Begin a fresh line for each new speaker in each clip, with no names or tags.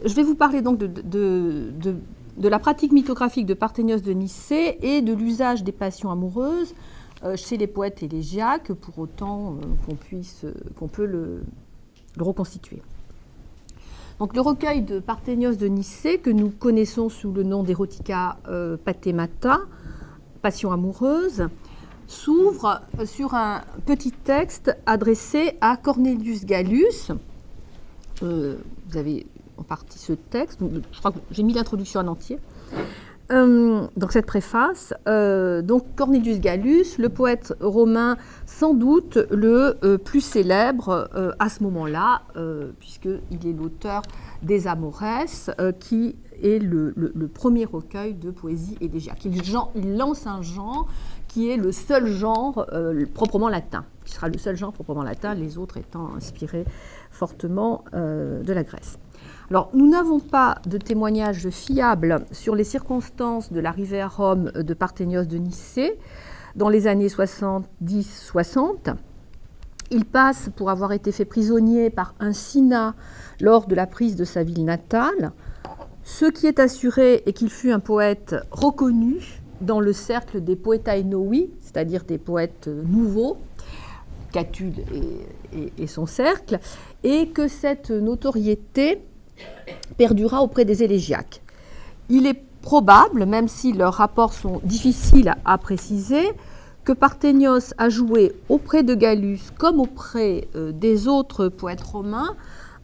Je vais vous parler donc de la pratique mythographique de Parthénios de Nicée et de l'usage des passions amoureuses chez les poètes élégiaques, pour autant qu'on peut le reconstituer. Donc, le recueil de Parthénios de Nicée, que nous connaissons sous le nom d'Erotica Pathemata, Passion amoureuse, s'ouvre sur un petit texte adressé à Cornelius Gallus. Vous avez en partie ce texte, je crois que j'ai mis l'introduction en entier. Donc cette préface, donc Cornelius Gallus, le poète romain sans doute le plus célèbre à ce moment-là, puisqu'il est l'auteur des Amores, qui est le premier recueil de poésie élégiaque. Il lance un genre qui est le seul genre proprement latin, qui sera le seul genre proprement latin, les autres étant inspirés fortement de la Grèce. Alors, nous n'avons pas de témoignages fiables sur les circonstances de l'arrivée à Rome de Parthénios de Nicée dans les années 70-60. Il passe pour avoir été fait prisonnier par un Cinna lors de la prise de sa ville natale. Ce qui est assuré est qu'il fut un poète reconnu dans le cercle des poetae novi, c'est-à-dire des poètes nouveaux, Catulle et son cercle, et que cette notoriété perdura auprès des élégiaques. Il est probable, même si leurs rapports sont difficiles à préciser, que Parthénios a joué auprès de Gallus comme auprès des autres poètes romains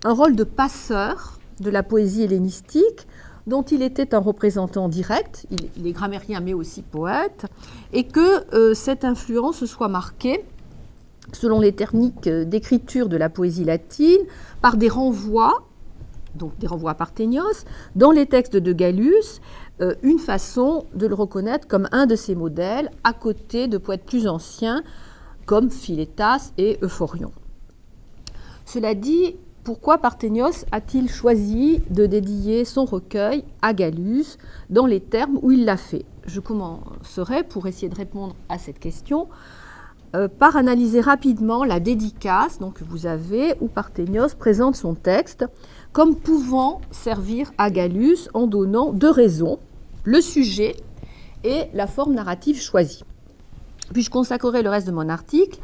un rôle de passeur de la poésie hellénistique dont il était un représentant direct, il est grammairien mais aussi poète, et que cette influence soit marquée selon les techniques d'écriture de la poésie latine par des renvois, donc des renvois à Parthénios, dans les textes de Gallus, une façon de le reconnaître comme un de ses modèles, à côté de poètes plus anciens comme Philétas et Euphorion. Cela dit, pourquoi Parthénios a-t-il choisi de dédier son recueil à Gallus dans les termes où il l'a fait? Je commencerai, pour essayer de répondre à cette question, par analyser rapidement la dédicace donc, que vous avez, où Parthénios présente son texte comme pouvant servir à Gallus en donnant deux raisons, le sujet et la forme narrative choisie. Puis je consacrerai le reste de mon article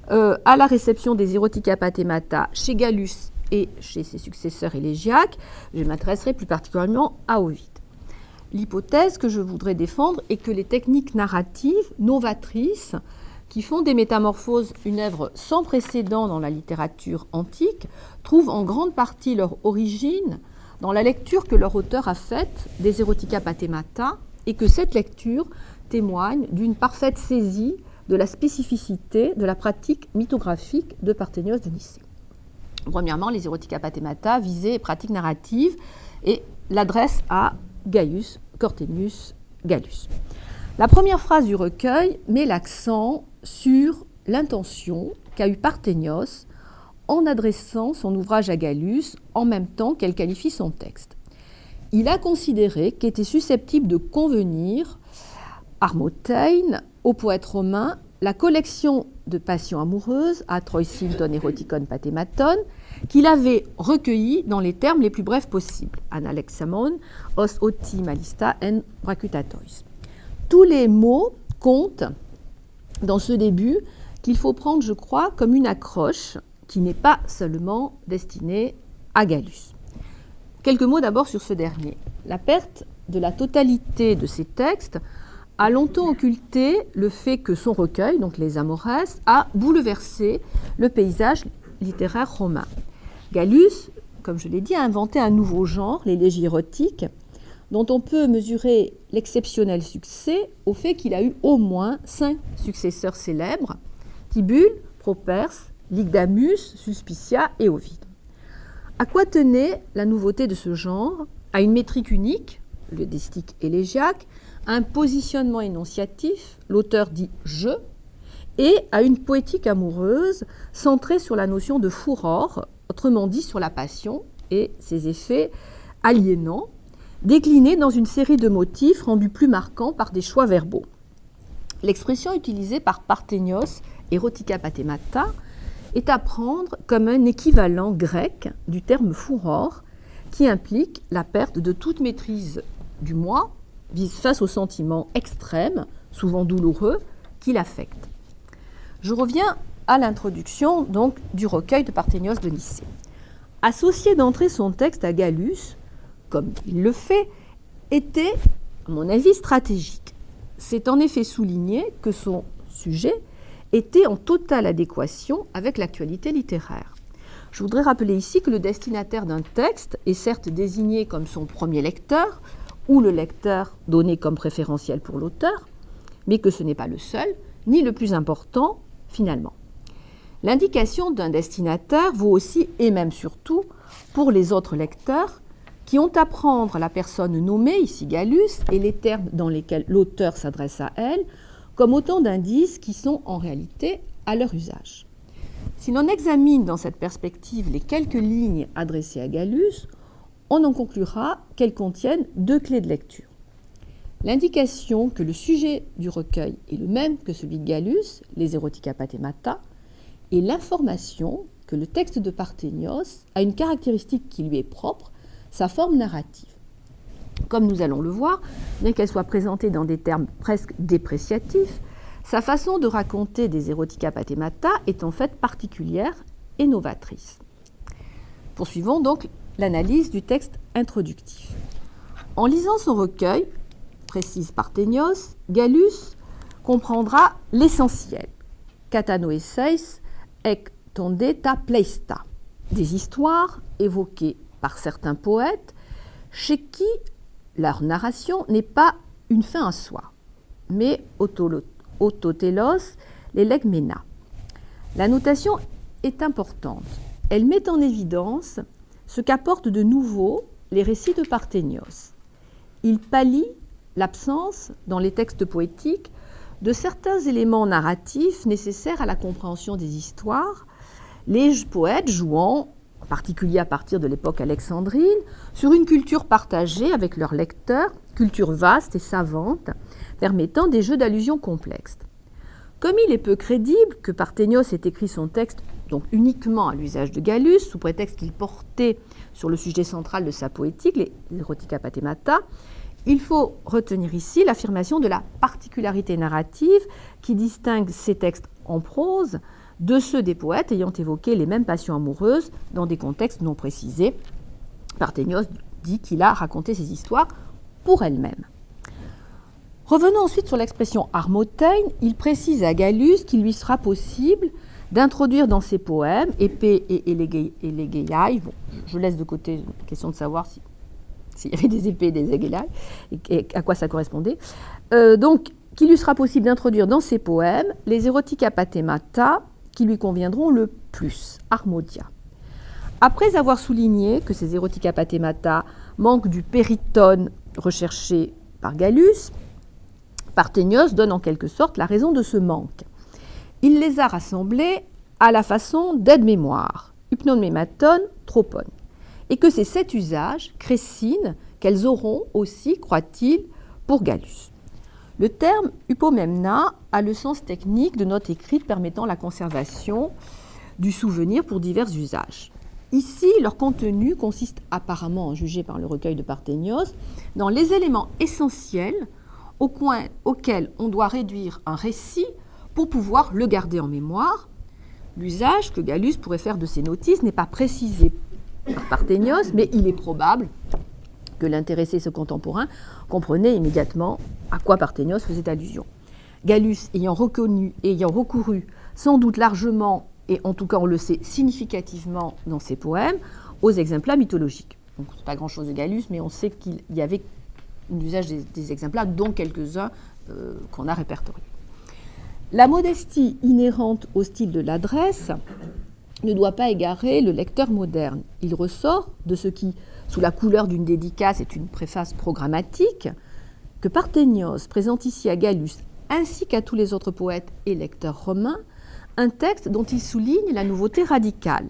à la réception des Erotica Pathemata chez Gallus et chez ses successeurs élégiaques. Je m'intéresserai plus particulièrement à Ovide. L'hypothèse que je voudrais défendre est que les techniques narratives novatrices qui font des Métamorphoses une œuvre sans précédent dans la littérature antique, trouvent en grande partie leur origine dans la lecture que leur auteur a faite des Erotica Pathemata, et que cette lecture témoigne d'une parfaite saisie de la spécificité de la pratique mythographique de Parthénios de Nicée. Premièrement, les Erotica Pathemata visaient pratique narrative et l'adresse à Gaius Cornelius Gallus. La première phrase du recueil met l'accent sur l'intention qu'a eue Parthénios en adressant son ouvrage à Gallus en même temps qu'elle qualifie son texte. Il a considéré qu'était susceptible de convenir Armotein au poète romain la collection de passions amoureuses, Atroisinton Eroticon Pathematon, qu'il avait recueilli dans les termes les plus brefs possibles, Analexamon, os oti malista en bracutatois. Tous les mots comptent dans ce début qu'il faut prendre, je crois, comme une accroche qui n'est pas seulement destinée à Gallus. Quelques mots d'abord sur ce dernier. La perte de la totalité de ces textes a longtemps occulté le fait que son recueil, donc les Amores, a bouleversé le paysage littéraire romain. Gallus, comme je l'ai dit, a inventé un nouveau genre, l'élégie érotique, dont on peut mesurer l'exceptionnel succès au fait qu'il a eu au moins 5 successeurs célèbres, Tibulle, Properce, Lygdamus, Sulpicia et Ovide. À quoi tenait la nouveauté de ce genre? À une métrique unique, le distique élégiaque, à un positionnement énonciatif, l'auteur dit « je », et à une poétique amoureuse centrée sur la notion de furor, autrement dit sur la passion et ses effets aliénants, déclinés dans une série de motifs rendus plus marquants par des choix verbaux. L'expression utilisée par Parthénios, erotica pathemata, est à prendre comme un équivalent grec du terme furor, qui implique la perte de toute maîtrise du moi face aux sentiments extrêmes, souvent douloureux, qui l'affectent. Je reviens à l'introduction donc du recueil de Parthénios de Nicée. Associer d'entrée son texte à Gallus, comme il le fait, était, à mon avis, stratégique. C'est en effet souligné que son sujet était en totale adéquation avec l'actualité littéraire. Je voudrais rappeler ici que le destinataire d'un texte est certes désigné comme son premier lecteur, ou le lecteur donné comme préférentiel pour l'auteur, mais que ce n'est pas le seul, ni le plus important, finalement. L'indication d'un destinataire vaut aussi, et même surtout, pour les autres lecteurs, qui ont à prendre la personne nommée, ici Gallus, et les termes dans lesquels l'auteur s'adresse à elle, comme autant d'indices qui sont en réalité à leur usage. Si l'on examine dans cette perspective les quelques lignes adressées à Gallus, on en conclura qu'elles contiennent deux clés de lecture. L'indication que le sujet du recueil est le même que celui de Gallus, les erotica pathemata, et l'information que le texte de Parthénios a une caractéristique qui lui est propre, sa forme narrative. Comme nous allons le voir, bien qu'elle soit présentée dans des termes presque dépréciatifs, sa façon de raconter des erotica pathemata est en fait particulière et novatrice. Poursuivons donc l'analyse du texte introductif. En lisant son recueil, précise Parthénios, Gallus comprendra l'essentiel. Katanoeseis ek tondeta pleista, des histoires évoquées par certains poètes chez qui leur narration n'est pas une fin en soi, mais autotélos les legmena. La notation est importante. Elle met en évidence ce qu'apportent de nouveau les récits de Parthénios. Il pallie l'absence, dans les textes poétiques, de certains éléments narratifs nécessaires à la compréhension des histoires, les poètes jouant, en particulier à partir de l'époque alexandrine, sur une culture partagée avec leurs lecteurs, culture vaste et savante, permettant des jeux d'allusions complexes. Comme il est peu crédible que Parthénios ait écrit son texte donc uniquement à l'usage de Gallus, sous prétexte qu'il portait sur le sujet central de sa poétique, les erotica pathemata, il faut retenir ici l'affirmation de la particularité narrative qui distingue ces textes en prose de ceux des poètes ayant évoqué les mêmes passions amoureuses dans des contextes non précisés. Parthénios dit qu'il a raconté ces histoires pour elles-mêmes. Revenons ensuite sur l'expression armotein. Il précise à Gallus qu'il lui sera possible d'introduire dans ses poèmes épée et elegeiai. Bon, je laisse de côté la question de savoir s'il y avait des épées et des egeiai et à quoi ça correspondait. Donc, qu'il lui sera possible d'introduire dans ses poèmes les erotica pathemata qui lui conviendront le plus, armodia. Après avoir souligné que ces erotica pathemata manquent du péritone recherché par Gallus, Parthénios donne en quelque sorte la raison de ce manque. Il les a rassemblés à la façon d'aide-mémoire, hypnomématon, tropon, et que c'est cet usage crécine qu'elles auront aussi, croit-il, pour Gallus. Le terme hypomemna a le sens technique de note écrite permettant la conservation du souvenir pour divers usages. Ici, leur contenu consiste apparemment, jugé par le recueil de Parthénios, dans les éléments essentiels auxquels on doit réduire un récit pour pouvoir le garder en mémoire. L'usage que Gallus pourrait faire de ces notices n'est pas précisé par Parthénios, mais il est probable que l'intéressé, ce contemporain, comprenait immédiatement à quoi Parthénios faisait allusion. Gallus ayant recouru sans doute largement, et en tout cas on le sait significativement dans ses poèmes, aux exemples mythologiques. Donc ce n'est pas grand-chose de Gallus, mais on sait qu'il y avait l'usage des exemples, dont quelques-uns qu'on a répertoriés. La modestie inhérente au style de l'adresse ne doit pas égarer le lecteur moderne. Il ressort de ce qui sous la couleur d'une dédicace et une préface programmatique, que Parthénios présente ici à Gallus, ainsi qu'à tous les autres poètes et lecteurs romains, un texte dont il souligne la nouveauté radicale.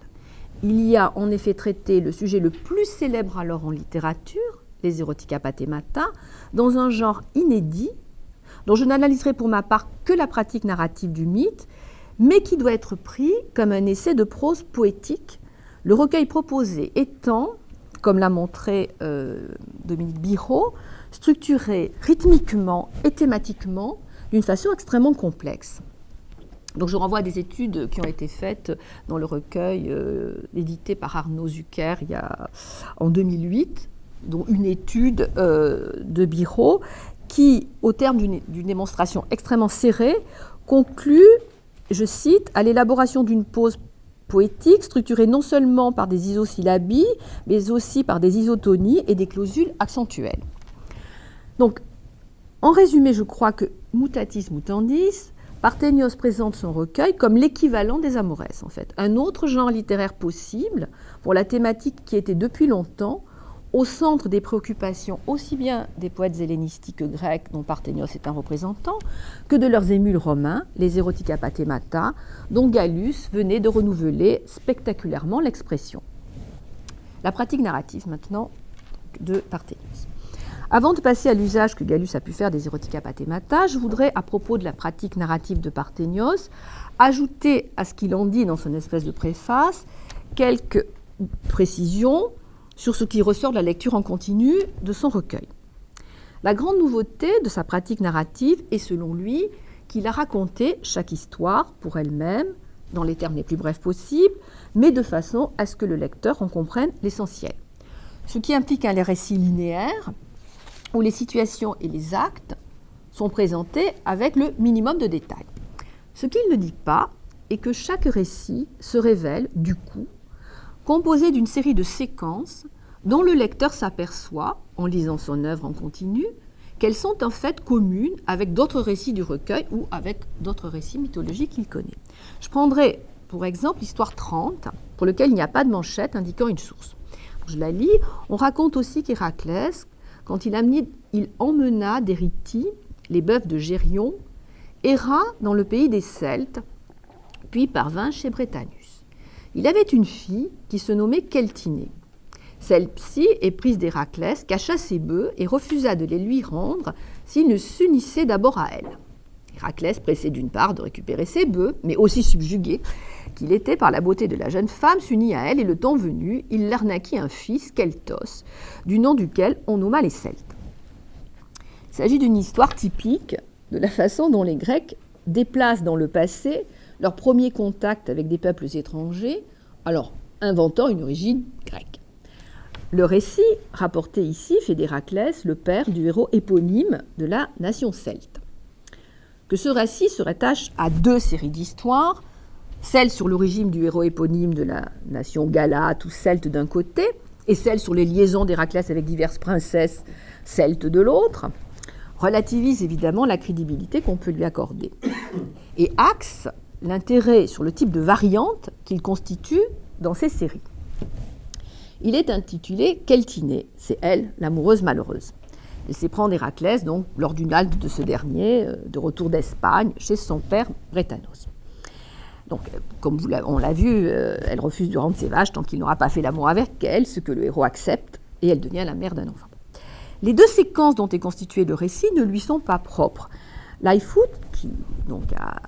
Il y a en effet traité le sujet le plus célèbre alors en littérature, les Erotica Pathemata, dans un genre inédit, dont je n'analyserai pour ma part que la pratique narrative du mythe, mais qui doit être pris comme un essai de prose poétique, le recueil proposé étant, comme l'a montré Dominique Biraud, structuré rythmiquement et thématiquement d'une façon extrêmement complexe. Donc je renvoie à des études qui ont été faites dans le recueil édité par Arnaud Zucker en 2008, dont une étude de Biraud qui, au terme d'une démonstration extrêmement serrée, conclut, je cite, à l'élaboration d'une prose poétique structurée non seulement par des isosyllabies, mais aussi par des isotonies et des clausules accentuelles. Donc, en résumé, je crois que mutatis mutandis, Parthénios présente son recueil comme l'équivalent des Amoresses, en fait, un autre genre littéraire possible pour la thématique qui était depuis longtemps au centre des préoccupations aussi bien des poètes hellénistiques grecs, dont Parthénios est un représentant, que de leurs émules romains, les Erotica Pathemata, dont Gallus venait de renouveler spectaculairement l'expression. La pratique narrative maintenant de Parthénios. Avant de passer à l'usage que Gallus a pu faire des Erotica Pathemata, je voudrais, à propos de la pratique narrative de Parthénios, ajouter à ce qu'il en dit dans son espèce de préface quelques précisions sur ce qui ressort de la lecture en continu de son recueil. La grande nouveauté de sa pratique narrative est, selon lui, qu'il a raconté chaque histoire pour elle-même, dans les termes les plus brefs possibles, mais de façon à ce que le lecteur en comprenne l'essentiel. Ce qui implique un récit linéaire, où les situations et les actes sont présentés avec le minimum de détails. Ce qu'il ne dit pas est que chaque récit se révèle, du coup, composé d'une série de séquences dont le lecteur s'aperçoit, en lisant son œuvre en continu, qu'elles sont en fait communes avec d'autres récits du recueil ou avec d'autres récits mythologiques qu'il connaît. Je prendrai pour exemple l'histoire 30, pour lequel il n'y a pas de manchette indiquant une source. Je la lis. On raconte aussi qu'Héraclès, quand il emmena d'Érythie les bœufs de Gérion, erra dans le pays des Celtes, puis parvint chez Brétanus. Il avait une fille qui se nommait Keltinée. Celle-ci, éprise d'Héraclès, cacha ses bœufs et refusa de les lui rendre s'il ne s'unissait d'abord à elle. Héraclès, pressé d'une part de récupérer ses bœufs, mais aussi subjugué qu'il était par la beauté de la jeune femme, s'unit à elle et le temps venu, il leur naquit un fils, Keltos, du nom duquel on nomma les Celtes. Il s'agit d'une histoire typique de la façon dont les Grecs déplacent dans le passé leur premier contact avec des peuples étrangers, alors inventant une origine grecque. Le récit rapporté ici fait d'Héraclès le père du héros éponyme de la nation celte. Que ce récit se rattache à deux séries d'histoires, celle sur l'origine du héros éponyme de la nation galate ou celte d'un côté, et celle sur les liaisons d'Héraclès avec diverses princesses celtes de l'autre, relativise évidemment la crédibilité qu'on peut lui accorder. Et axe l'intérêt sur le type de variante qu'il constitue dans ces séries. Il est intitulé Keltinée, c'est elle, l'amoureuse malheureuse. Elle s'éprend d'Héraclès, donc, lors d'une halte de ce dernier, de retour d'Espagne, chez son père Brétanos. Donc, comme on l'a vu, elle refuse de rendre ses vaches tant qu'il n'aura pas fait l'amour avec elle, ce que le héros accepte, et elle devient la mère d'un enfant. Les deux séquences dont est constitué le récit ne lui sont pas propres. Lightfoot, qui donc, a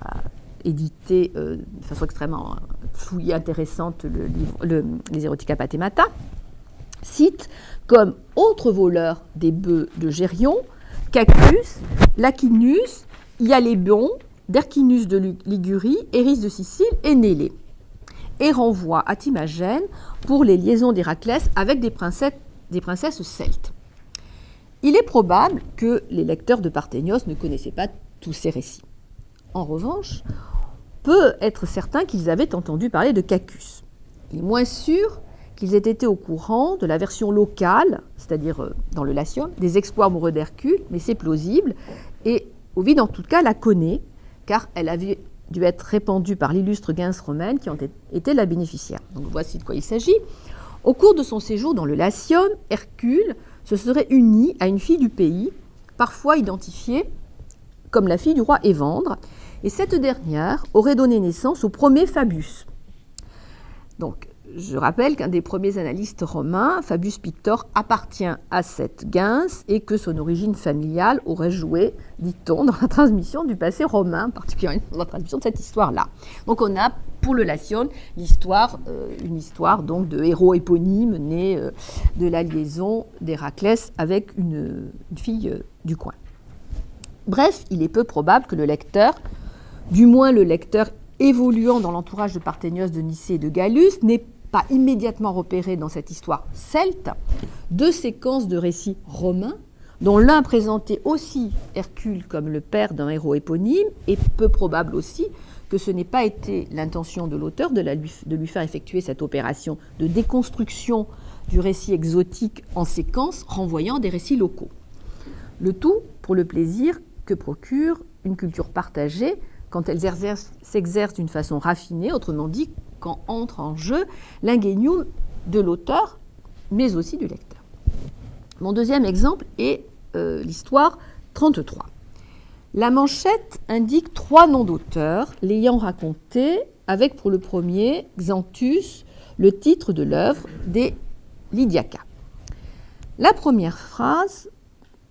édité de façon extrêmement fouillée, intéressante les Erotica Pathemata, cite comme autres voleurs des bœufs de Gérion, Cacus, Lacinus, Ialébon, Derquinus de Ligurie, Éris de Sicile et Nélée, et renvoie à Timagène pour les liaisons d'Héraclès avec des princesses celtes. Il est probable que les lecteurs de Parthénios ne connaissaient pas tous ces récits. En revanche, peut être certain qu'ils avaient entendu parler de Cacus. Il est moins sûr qu'ils aient été au courant de la version locale, c'est-à-dire dans le Latium, des exploits amoureux d'Hercule, mais c'est plausible, et Ovide en tout cas la connaît, car elle avait dû être répandue par l'illustre gens romaine qui en était la bénéficiaire. Donc voici de quoi il s'agit. Au cours de son séjour dans le Latium, Hercule se serait uni à une fille du pays, parfois identifiée comme la fille du roi Évandre, et cette dernière aurait donné naissance au premier Fabius. Donc, je rappelle qu'un des premiers analystes romains, Fabius Pictor, appartient à cette gens et que son origine familiale aurait joué, dit-on, dans la transmission du passé romain, particulièrement dans la transmission de cette histoire-là. Donc on a, pour le Latium, une histoire donc de héros éponymes nés de la liaison d'Héraclès avec une fille du coin. Bref, il est peu probable que le lecteur, du moins le lecteur évoluant dans l'entourage de Parthénios, de Nicée et de Gallus, n'ait pas immédiatement repéré dans cette histoire celte deux séquences de récits romains, dont l'un présentait aussi Hercule comme le père d'un héros éponyme, et peu probable aussi que ce n'ait pas été l'intention de l'auteur de lui faire effectuer cette opération de déconstruction du récit exotique en séquence, renvoyant des récits locaux. Le tout pour le plaisir que procure une culture partagée quand elle s'exerce d'une façon raffinée, autrement dit, quand entre en jeu l'ingénium de l'auteur, mais aussi du lecteur. Mon deuxième exemple est l'histoire 33. La manchette indique 3 noms d'auteurs l'ayant raconté, avec pour le premier, Xanthus, le titre de l'œuvre des Lydiaca. La première phrase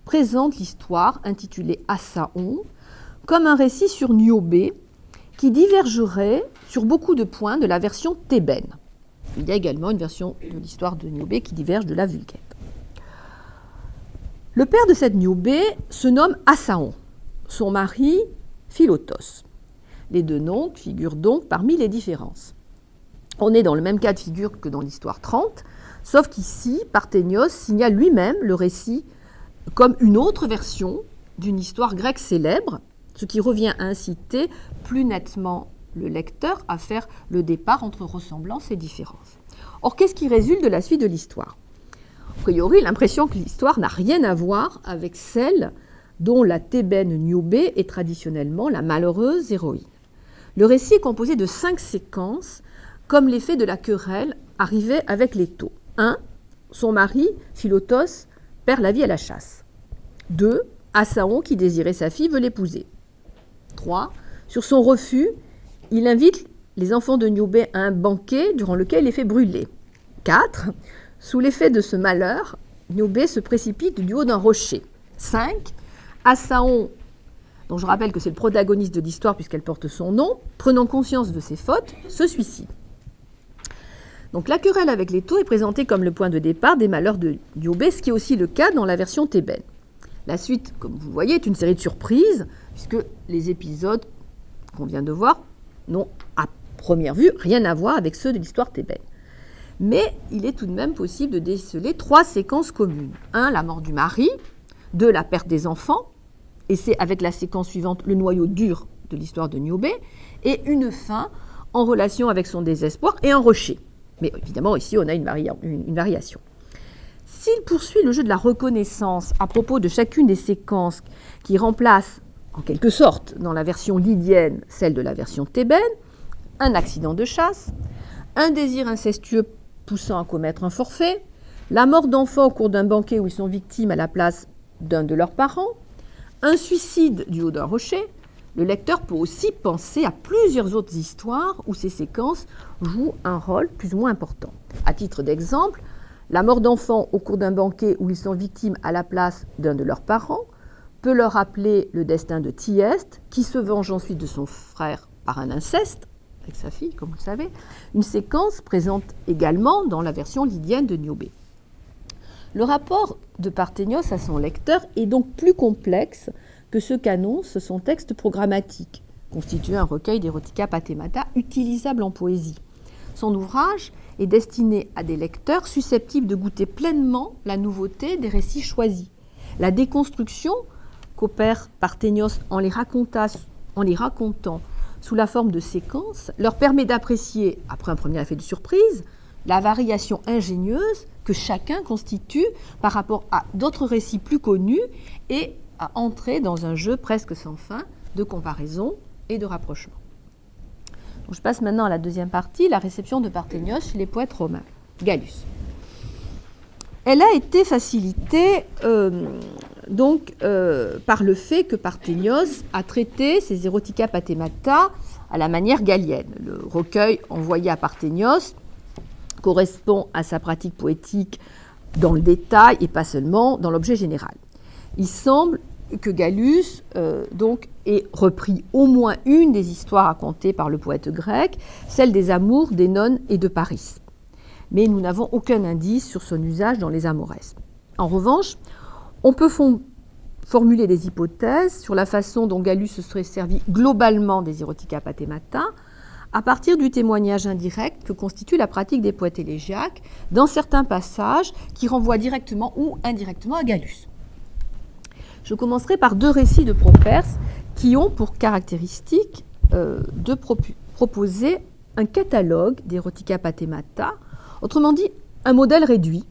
présente l'histoire intitulée Asaon comme un récit sur Niobé qui divergerait sur beaucoup de points de la version thébaine. Il y a également une version de l'histoire de Niobé qui diverge de la Vulgate. Le père de cette Niobé se nomme Asaon, son mari Philotos. Les deux noms figurent donc parmi les différences. On est dans le même cas de figure que dans l'histoire 30, sauf qu'ici, Parthénios signale lui-même le récit comme une autre version d'une histoire grecque célèbre, ce qui revient à inciter plus nettement le lecteur à faire le départ entre ressemblance et différence. Or, qu'est-ce qui résulte de la suite de l'histoire ? A priori, l'impression que l'histoire n'a rien à voir avec celle dont la thébaine Niobé est traditionnellement la malheureuse héroïne. Le récit est composé de 5 séquences, comme l'effet de la querelle arrivait avec Léto. 1. Son mari, Philotos, perd la vie à la chasse. 2. Asaon, qui désirait sa fille, veut l'épouser. 3. Sur son refus, il invite les enfants de Niobé à un banquet durant lequel il les fait brûler. 4. Sous l'effet de ce malheur, Niobé se précipite du haut d'un rocher. 5. Asaon, dont je rappelle que c'est le protagoniste de l'histoire puisqu'elle porte son nom, prenant conscience de ses fautes, se suicide. Donc la querelle avec Léto est présentée comme le point de départ des malheurs de Niobé, ce qui est aussi le cas dans la version thébaine. La suite, comme vous le voyez, est une série de surprises, puisque les épisodes qu'on vient de voir n'ont, à première vue, rien à voir avec ceux de l'histoire thébaine. Mais il est tout de même possible de déceler 3 séquences communes. 1, la mort du mari. 2, la perte des enfants. Et c'est avec la séquence suivante le noyau dur de l'histoire de Niobé. Et une fin en relation avec son désespoir et un rocher. Mais évidemment, ici, on a une variation. S'il poursuit le jeu de la reconnaissance à propos de chacune des séquences qui remplacent, en quelque sorte, dans la version lydienne, celle de la version thébaine, un accident de chasse, un désir incestueux poussant à commettre un forfait, la mort d'enfants au cours d'un banquet où ils sont victimes à la place d'un de leurs parents, un suicide du haut d'un rocher, le lecteur peut aussi penser à plusieurs autres histoires où ces séquences jouent un rôle plus ou moins important. À titre d'exemple, la mort d'enfants au cours d'un banquet où ils sont victimes à la place d'un de leurs parents peut leur rappeler le destin de Thyeste, qui se venge ensuite de son frère par un inceste, avec sa fille, comme vous le savez, une séquence présente également dans la version lydienne de Niobé. Le rapport de Parthénios à son lecteur est donc plus complexe que ce qu'annonce son texte programmatique, constitué un recueil d'erotica pathemata utilisable en poésie. Son ouvrage est destiné à des lecteurs susceptibles de goûter pleinement la nouveauté des récits choisis. La déconstruction qu'opère Parthénios en les racontant sous la forme de séquences leur permet d'apprécier, après un premier effet de surprise, la variation ingénieuse que chacun constitue par rapport à d'autres récits plus connus et à entrer dans un jeu presque sans fin de comparaison et de rapprochement. Donc je passe maintenant à la deuxième partie, la réception de Parthénios chez les poètes romains. Gallus. Elle a été facilitée par le fait que Parthénios a traité ses Erotica Pathemata à la manière gallienne. Le recueil envoyé à Parthénios correspond à sa pratique poétique dans le détail et pas seulement dans l'objet général. Il semble que Gallus ait repris au moins une des histoires racontées par le poète grec, celle des amours d'Énone et de Paris. Mais nous n'avons aucun indice sur son usage dans les Amoresques. En revanche, on peut formuler des hypothèses sur la façon dont Gallus se serait servi globalement des Erotica Pathemata à partir du témoignage indirect que constitue la pratique des poètes élégiaques dans certains passages qui renvoient directement ou indirectement à Gallus. Je commencerai par deux récits de Properce qui ont pour caractéristique de proposer un catalogue d'Erotica Pathemata, autrement dit un modèle réduit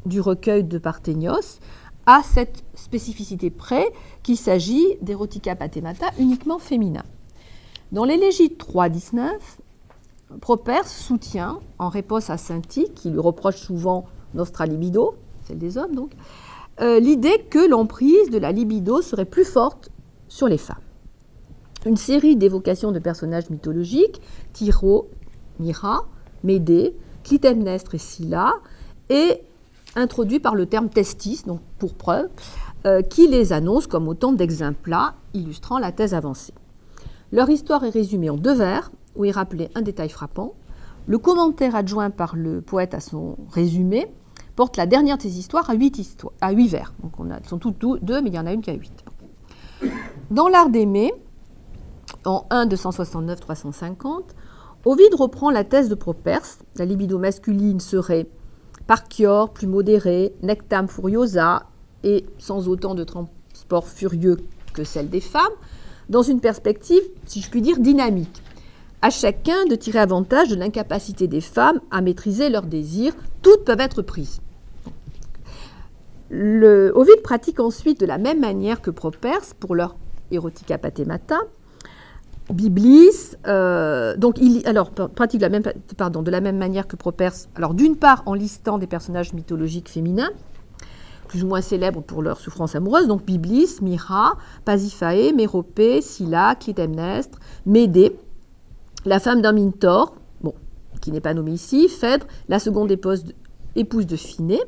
du recueil de Parthénios, à cette spécificité près qu'il s'agit d'Erotica Pathemata uniquement féminins. Dans l'élégie 3.19, Properce soutient, en réponse à Saint-Tite, qui lui reproche souvent nostra libido, celle des hommes donc, l'idée que l'emprise de la libido serait plus forte sur les femmes. Une série d'évocations de personnages mythologiques, Tyro, Myrrha, Médée, Clytemnestre et Scylla, est introduit par le terme testis, donc pour preuve, qui les annonce comme autant d'exemplats illustrant la thèse avancée. Leur histoire est résumée en 2 vers, où est rappelé un détail frappant. Le commentaire adjoint par le poète à son résumé porte la dernière de ces histoires à 8 vers. Donc elles sont toutes 2, mais il y en a une qui a 8. Dans l'Art d'aimer, en 1 269-350, Ovide reprend la thèse de Properce. La libido masculine serait Parchior, plus modérée, Nectam furiosa, et sans autant de transport furieux que celle des femmes, dans une perspective, si je puis dire, dynamique. À chacun de tirer avantage de l'incapacité des femmes à maîtriser leurs désirs. Toutes peuvent être prises. Ovide pratique ensuite de la même manière que Properce pour leur Erotica Pathemata. Biblis, pratique de la même manière que Properce. Alors d'une part en listant des personnages mythologiques féminins, plus ou moins célèbres pour leur souffrance amoureuse, donc Biblis, Myrrha, Pasiphae, Méropée, Scylla, Clytemnestre, Médée, la femme d'un Mintor, qui n'est pas nommée ici, Phèdre, la seconde épouse de Phinée,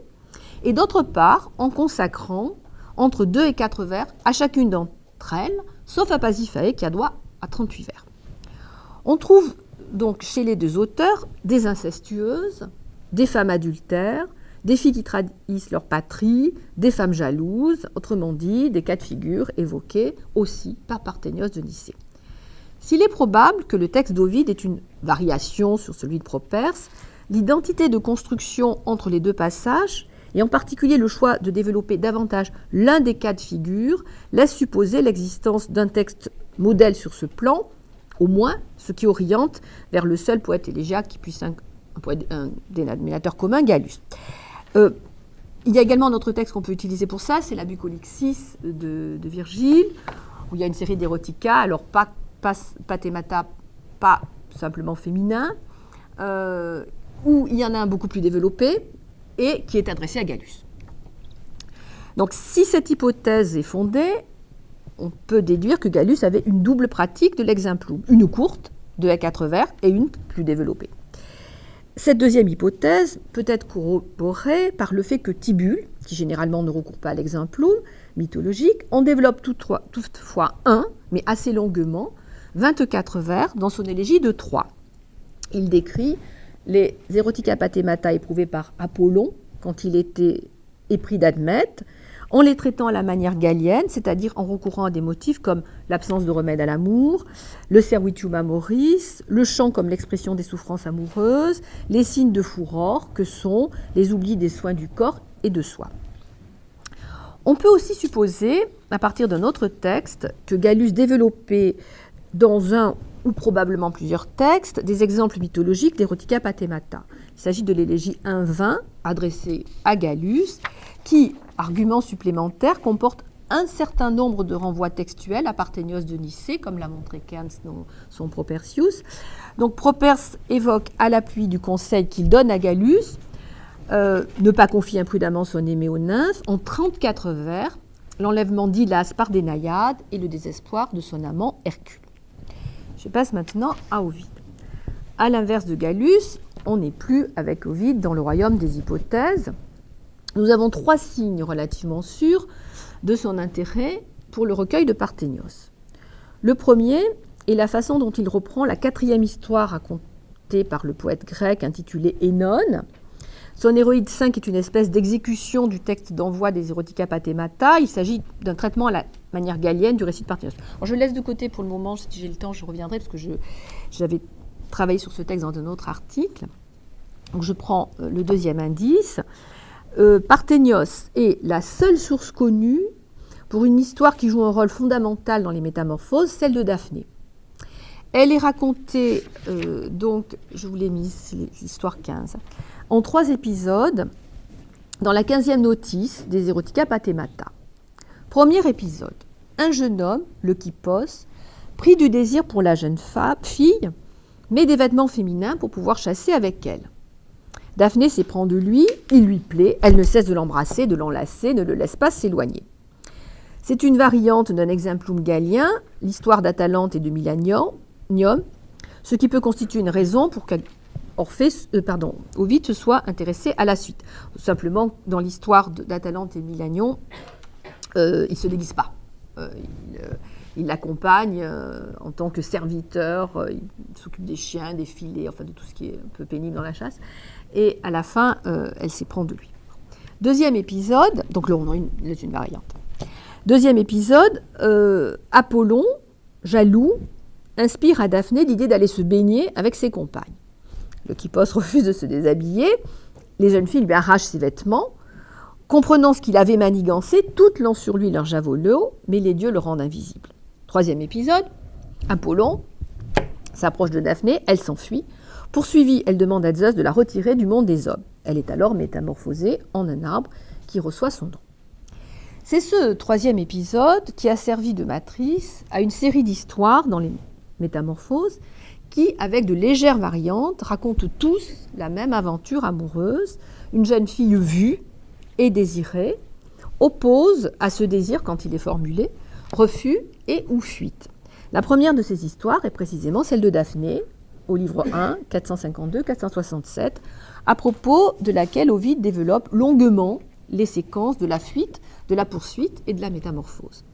et d'autre part en consacrant entre 2 et 4 vers à chacune d'entre elles, sauf à Pasiphae qui a droit à 38 vers. On trouve donc chez les 2 auteurs des incestueuses, des femmes adultères, des filles qui trahissent leur patrie, des femmes jalouses, autrement dit, des cas de figure évoqués aussi par Parthénios de Nicée. S'il est probable que le texte d'Ovide est une variation sur celui de Properce, l'identité de construction entre les 2 passages, et en particulier le choix de développer davantage l'un des cas de figure, laisse supposer l'existence d'un texte modèle sur ce plan, au moins ce qui oriente vers le seul poète élégiaque qui puisse un dénominateur commun, Gallus. Il y a également un autre texte qu'on peut utiliser pour ça, c'est la Bucolique 6 de Virgile, où il y a une série d'érotica, alors pas pathemata, pas simplement féminin, où il y en a un beaucoup plus développé et qui est adressé à Gallus. Donc si cette hypothèse est fondée, on peut déduire que Gallus avait une double pratique de l'exemplum, une courte, 2 à 4 vers, et une plus développée. Cette deuxième hypothèse peut être corroborée par le fait que Tibulle, qui généralement ne recourt pas à l'exemplum mythologique, en développe toutefois un, mais assez longuement, 24 vers, dans son élégie de Troie. Il décrit les Erotica Pathemata éprouvés par Apollon quand il était épris d'Admète, en les traitant à la manière gallienne, c'est-à-dire en recourant à des motifs comme l'absence de remède à l'amour, le servitium amoris, le chant comme l'expression des souffrances amoureuses, les signes de furor que sont les oublis des soins du corps et de soi. On peut aussi supposer, à partir d'un autre texte, que Gallus développait dans un ou probablement plusieurs textes des exemples mythologiques d'Erotica Pathemata. Il s'agit de l'élégie 1.20 adressée à Gallus, qui, argument supplémentaire, comporte un certain nombre de renvois textuels à Parthénios de Nicée, comme l'a montré Kearns dans son Propertius. Donc Properce évoque, à l'appui du conseil qu'il donne à Gallus, Ne pas confier imprudemment son aimé aux nymphes, en 34 vers, l'enlèvement d'Hylas par des naïades et le désespoir de son amant Hercule. Je passe maintenant à Ovide. À l'inverse de Gallus, on n'est plus avec Ovide dans le royaume des hypothèses. Nous avons 3 signes relativement sûrs de son intérêt pour le recueil de Parthénios. Le premier est la façon dont il reprend la 4e histoire racontée par le poète grec intitulée Énone. Son héroïde 5 est une espèce d'exécution du texte d'envoi des Erotica Pathemata. Il s'agit d'un traitement à la manière gallienne du récit de Parthénios. Alors, je le laisse de côté pour le moment, si j'ai le temps, je reviendrai, parce que j'avais travaillé sur ce texte dans un autre article. Donc, je prends le deuxième indice. Parthénios est la seule source connue pour une histoire qui joue un rôle fondamental dans les métamorphoses, celle de Daphné. Elle est racontée, donc, je vous l'ai mise, c'est l'histoire 15, en 3 épisodes, dans la 15e notice des Erotica Pathemata. Premier épisode, un jeune homme, le Kypos, pris du désir pour la jeune fille, met des vêtements féminins pour pouvoir chasser avec elle. Daphné s'éprend de lui, il lui plaît, elle ne cesse de l'embrasser, de l'enlacer, ne le laisse pas s'éloigner. C'est une variante d'un exemplum gallien, l'histoire d'Atalante et de Milanium, ce qui peut constituer une raison pour Ovide se soit intéressé à la suite. Tout simplement, dans l'histoire d'Atalante et Milanion, il ne se déguise pas. Il l'accompagne en tant que serviteur, il s'occupe des chiens, des filets, enfin de tout ce qui est un peu pénible dans la chasse. Et à la fin, elle s'éprend de lui. Deuxième épisode, donc là on a une variante. Deuxième épisode, Apollon, jaloux, inspire à Daphné l'idée d'aller se baigner avec ses compagnes. Le Kypos refuse de se déshabiller, les jeunes filles lui arrachent ses vêtements. Comprenant ce qu'il avait manigancé, toutes lancent sur lui leur javelot, mais les dieux le rendent invisible. Troisième épisode, Apollon s'approche de Daphné, elle s'enfuit. Poursuivie, elle demande à Zeus de la retirer du monde des hommes. Elle est alors métamorphosée en un arbre qui reçoit son nom. C'est ce 3e épisode qui a servi de matrice à une série d'histoires dans les métamorphoses qui, avec de légères variantes, racontent tous la même aventure amoureuse. Une jeune fille vue et désirée oppose à ce désir, quand il est formulé, refus et ou fuite. La première de ces histoires est précisément celle de Daphné, au livre 1, 452-467, à propos de laquelle Ovide développe longuement les séquences de la fuite, de la poursuite et de la métamorphose.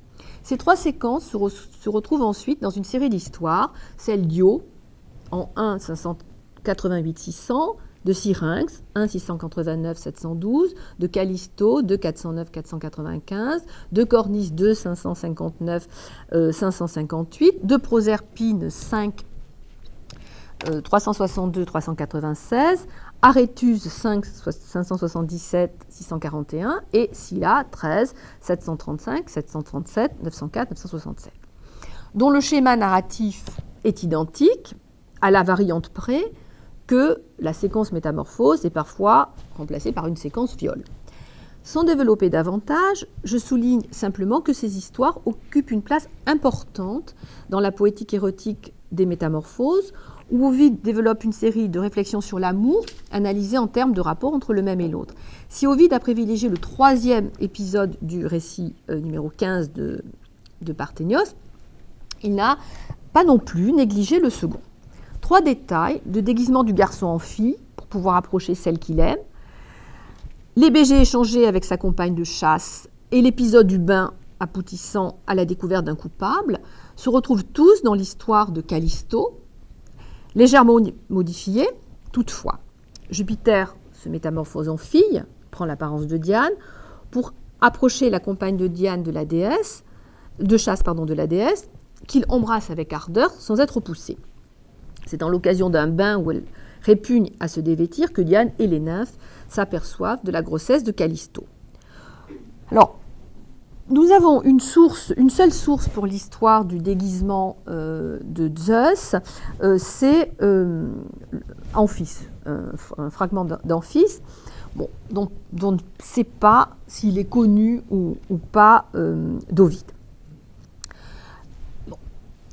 Ces 3 séquences se retrouvent ensuite dans une série d'histoires, celle d'Io, en 1 588-600, de Syrinx, 1 689-712, de Callisto, 2 409-495, de Cornice, 2 559-558, de Proserpine, 5 362-396, Aréthuse 5 577-641 et Scylla 13 735, 737, 904, 967, dont le schéma narratif est identique à la variante près que la séquence métamorphose est parfois remplacée par une séquence viol. Sans développer davantage, je souligne simplement que ces histoires occupent une place importante dans la poétique érotique des métamorphoses, où Ovide développe une série de réflexions sur l'amour, analysées en termes de rapport entre le même et l'autre. Si Ovide a privilégié le 3e épisode du récit numéro 15 de Parthénios, il n'a pas non plus négligé le second. 3 détails: le déguisement du garçon en fille, pour pouvoir approcher celle qu'il aime, les baisers échangés avec sa compagne de chasse et l'épisode du bain aboutissant à la découverte d'un coupable, se retrouvent tous dans l'histoire de Callisto, légèrement modifiée, toutefois. Jupiter se métamorphose en fille, prend l'apparence de Diane, pour approcher la compagne de Diane de la déesse, qu'il embrasse avec ardeur sans être poussée. C'est dans l'occasion d'un bain où elle répugne à se dévêtir que Diane et les nymphes s'aperçoivent de la grossesse de Callisto. Alors, nous avons une seule source pour l'histoire du déguisement de Zeus, c'est Amphis, un fragment d'Amphis, dont on ne sait pas s'il est connu ou pas d'Ovide.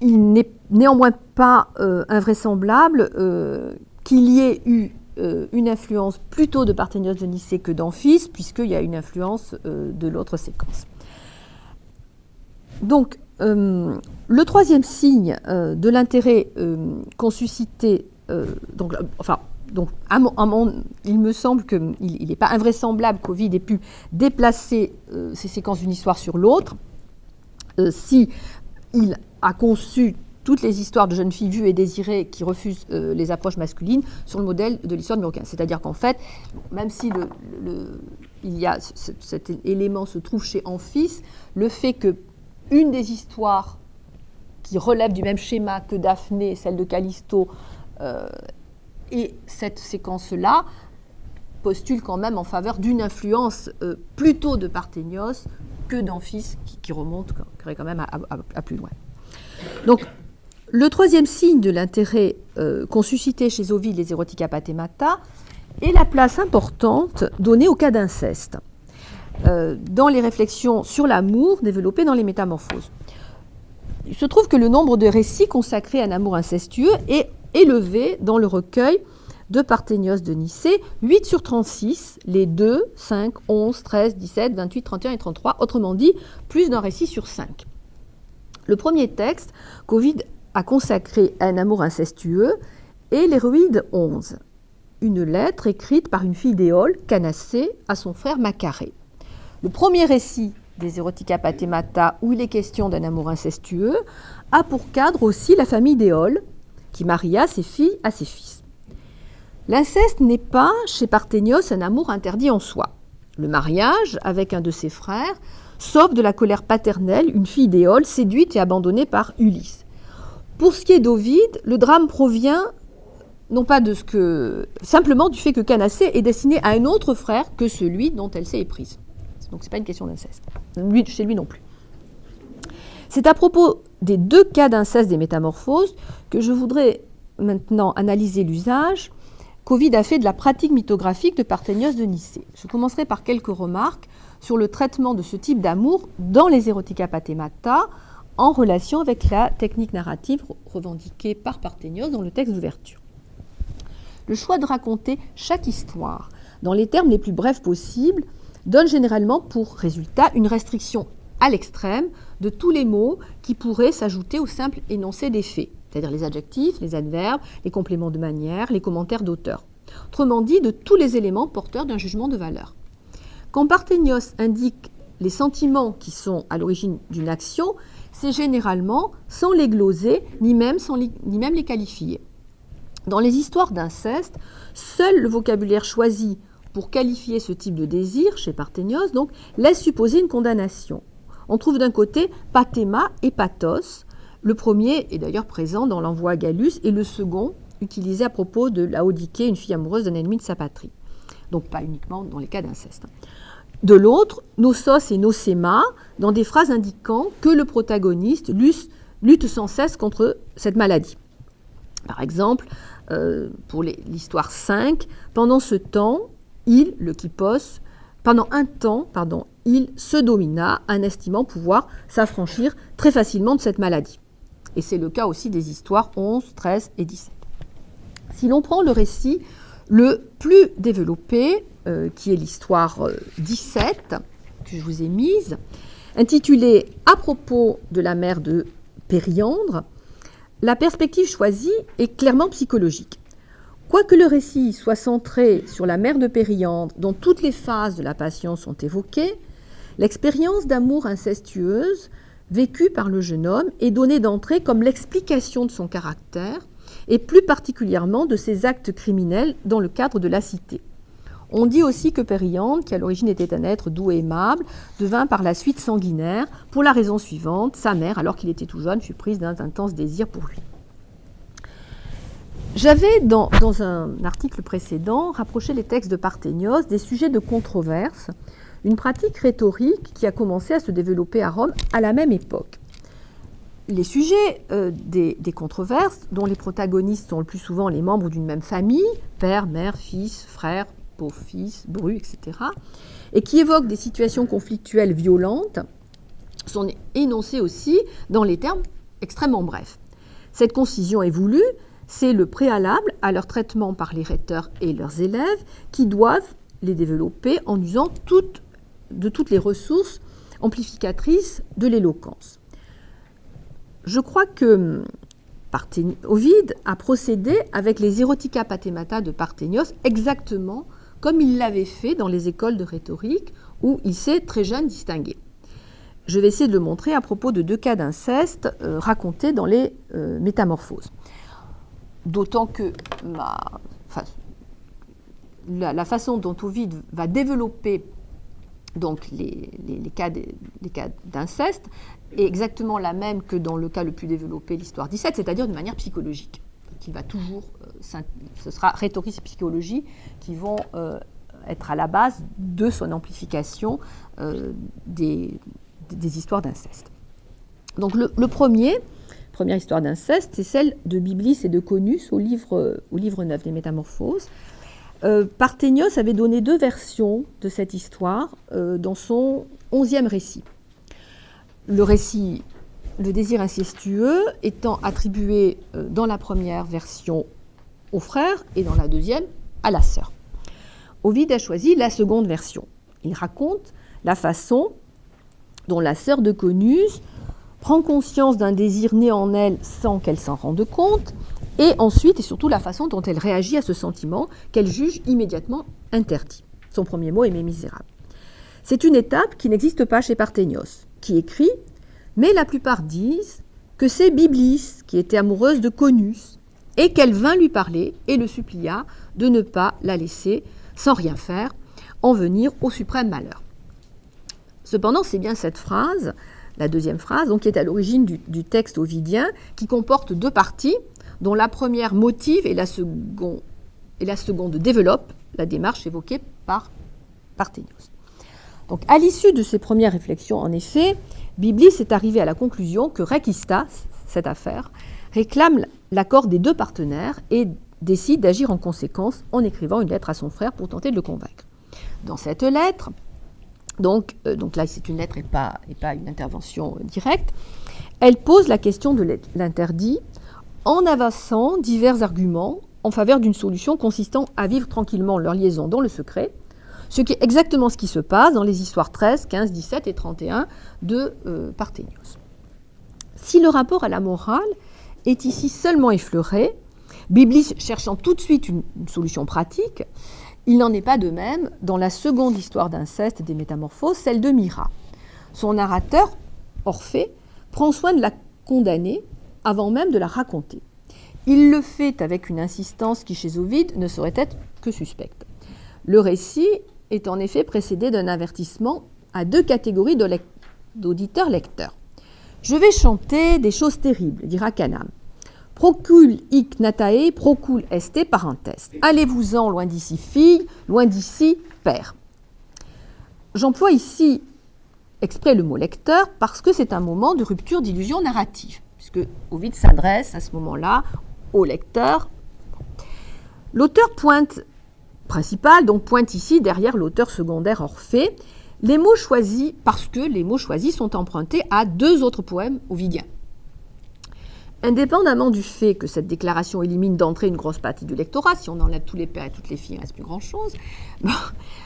Il n'est néanmoins pas invraisemblable qu'il y ait eu une influence plutôt de Parthénios de Nicée que d'Amphis, puisqu'il y a une influence de l'autre séquence. Donc, le troisième signe de l'intérêt qu'ont suscité, il me semble qu'il n'est pas invraisemblable qu'Ovide ait pu déplacer ces séquences d'une histoire sur l'autre, si il a conçu toutes les histoires de jeunes filles vues et désirées qui refusent les approches masculines sur le modèle de l'histoire numéro 15. C'est-à-dire qu'en fait, même si cet élément se trouve chez Amphis, le fait qu'une des histoires qui relève du même schéma que Daphné, celle de Callisto, et cette séquence-là postule quand même en faveur d'une influence plutôt de Parthénios que d'Amphis, qui remonte quand même à plus loin. Donc, le troisième signe de l'intérêt qu'ont suscité chez Ovide les Erotica Pathemata est la place importante donnée au cas d'inceste dans les réflexions sur l'amour développées dans les Métamorphoses. Il se trouve que le nombre de récits consacrés à un amour incestueux est élevé dans le recueil de Parthénios de Nicée, 8 sur 36, les 2, 5, 11, 13, 17, 28, 31 et 33, autrement dit, plus d'un récit sur 5. Le premier texte qu'Ovide a consacré à un amour incestueux est l'Héroïde 11, une lettre écrite par une fille d'Éole, Canacée, à son frère Macaré. Le premier récit des Erotica Pathemata, où il est question d'un amour incestueux, a pour cadre aussi la famille d'Éole, qui maria ses filles à ses fils. L'inceste n'est pas, chez Parthénios, un amour interdit en soi. Le mariage, avec un de ses frères, sauve de la colère paternelle une fille d'Éole séduite et abandonnée par Ulysse. Pour ce qui est d'Ovide, le drame provient non pas simplement du fait que Canacée est destinée à un autre frère que celui dont elle s'est éprise. Donc ce n'est pas une question d'inceste. Chez lui non plus. C'est à propos des deux cas d'inceste des Métamorphoses que je voudrais maintenant analyser l'usage qu'Ovide a fait de la pratique mythographique de Parthénios de Nicée. Je commencerai par quelques remarques sur le traitement de ce type d'amour dans les Erotica Pathemata en relation avec la technique narrative revendiquée par Parthénios dans le texte d'ouverture. Le choix de raconter chaque histoire dans les termes les plus brefs possibles donne généralement pour résultat une restriction à l'extrême de tous les mots qui pourraient s'ajouter au simple énoncé des faits, c'est-à-dire les adjectifs, les adverbes, les compléments de manière, les commentaires d'auteur. Autrement dit, de tous les éléments porteurs d'un jugement de valeur. Quand Parthénios indique les sentiments qui sont à l'origine d'une action, c'est généralement sans les gloser, ni même les qualifier. Dans les histoires d'inceste, seul le vocabulaire choisi pour qualifier ce type de désir, chez Parthénios, donc, laisse supposer une condamnation. On trouve d'un côté pathéma et pathos. Le premier est d'ailleurs présent dans l'envoi à Gallus et le second utilisé à propos de Laodicée, une fille amoureuse d'un ennemi de sa patrie. Donc pas uniquement dans les cas d'inceste. De l'autre, nosos et nosema, dans des phrases indiquant que le protagoniste lutte sans cesse contre cette maladie. Par exemple, pour l'histoire 5, pendant un temps, il se domina en estimant pouvoir s'affranchir très facilement de cette maladie. Et c'est le cas aussi des histoires 11, 13 et 17. Si l'on prend le récit le plus développé, qui est l'histoire 17, que je vous ai mise, intitulée « À propos de la mère de Périandre », la perspective choisie est clairement psychologique. Quoique le récit soit centré sur la mère de Périandre, dont toutes les phases de la passion sont évoquées, l'expérience d'amour incestueuse vécue par le jeune homme est donnée d'entrée comme l'explication de son caractère et plus particulièrement de ses actes criminels dans le cadre de la cité. On dit aussi que Périandre, qui à l'origine était un être doux et aimable, devint par la suite sanguinaire pour la raison suivante, sa mère, alors qu'il était tout jeune, fut prise d'un intense désir pour lui. J'avais, dans un article précédent, rapproché les textes de Parthénios des sujets de controverse, une pratique rhétorique qui a commencé à se développer à Rome à la même époque. Les sujets des controverses, dont les protagonistes sont le plus souvent les membres d'une même famille, père, mère, fils, frère, beau-fils, bru, etc., et qui évoquent des situations conflictuelles violentes, sont énoncés aussi dans les termes extrêmement brefs. Cette concision est voulue, c'est le préalable à leur traitement par les rhéteurs et leurs élèves qui doivent les développer en usant de toutes les ressources amplificatrices de l'éloquence. Je crois que Ovide a procédé avec les Erotica Pathemata de Parthénios exactement comme il l'avait fait dans les écoles de rhétorique où il s'est très jeune distingué. Je vais essayer de le montrer à propos de 2 cas d'inceste racontés dans les Métamorphoses. D'autant que la façon dont Ovide va développer donc les cas d'inceste est exactement la même que dans le cas le plus développé, l'histoire 17, c'est-à-dire de manière psychologique. Qui va toujours, ce sera rhétorique et psychologie qui vont être à la base de son amplification des histoires d'inceste. Donc le première histoire d'inceste, c'est celle de Byblis et de Conus au livre 9 des Métamorphoses. Parthénios avait donné 2 versions de cette histoire dans son 11e récit. Le désir incestueux étant attribué dans la première version au frère et dans la deuxième à la sœur. Ovide a choisi la seconde version. Il raconte la façon dont la sœur de Conus prend conscience d'un désir né en elle sans qu'elle s'en rende compte, et ensuite et surtout la façon dont elle réagit à ce sentiment qu'elle juge immédiatement interdit. Son premier mot est « mes misérables ». C'est une étape qui n'existe pas chez Parthénios, qui écrit « Mais la plupart disent que c'est Byblis qui était amoureuse de Conus, et qu'elle vint lui parler et le supplia de ne pas la laisser, sans rien faire, en venir au suprême malheur. » Cependant, c'est bien cette phrase, la deuxième phrase, donc, qui est à l'origine du texte ovidien, qui comporte 2 parties, dont la première motive et la seconde développe la démarche évoquée par Parthénios. Donc, à l'issue de ces premières réflexions, en effet, Byblis est arrivé à la conclusion que Rekista, cette affaire, réclame l'accord des 2 partenaires et décide d'agir en conséquence en écrivant une lettre à son frère pour tenter de le convaincre. Dans cette lettre, donc là c'est une lettre et pas une intervention directe, elle pose la question de l'interdit en avançant divers arguments en faveur d'une solution consistant à vivre tranquillement leur liaison dans le secret, ce qui est exactement ce qui se passe dans les histoires 13, 15, 17 et 31 de Parthénios. Si le rapport à la morale est ici seulement effleuré, Byblis cherchant tout de suite une solution pratique, il n'en est pas de même dans la seconde histoire d'inceste des Métamorphoses, celle de Myrrha. Son narrateur, Orphée, prend soin de la condamner avant même de la raconter. Il le fait avec une insistance qui, chez Ovide, ne saurait être que suspecte. Le récit est en effet précédé d'un avertissement à 2 catégories d'auditeurs-lecteurs. « Je vais chanter des choses terribles, dira Canam. Procul hic natae, procul este parentes. Allez-vous-en loin d'ici, fille, loin d'ici, père. » J'emploie ici exprès le mot lecteur parce que c'est un moment de rupture d'illusion narrative, puisque Ovide s'adresse à ce moment-là au lecteur. L'auteur principal pointe ici derrière l'auteur secondaire Orphée les mots choisis parce que les mots choisis sont empruntés à 2 autres poèmes ovidiens. Indépendamment du fait que cette déclaration élimine d'entrée une grosse partie du lectorat, si on enlève tous les pères et toutes les filles, il ne reste plus grand-chose,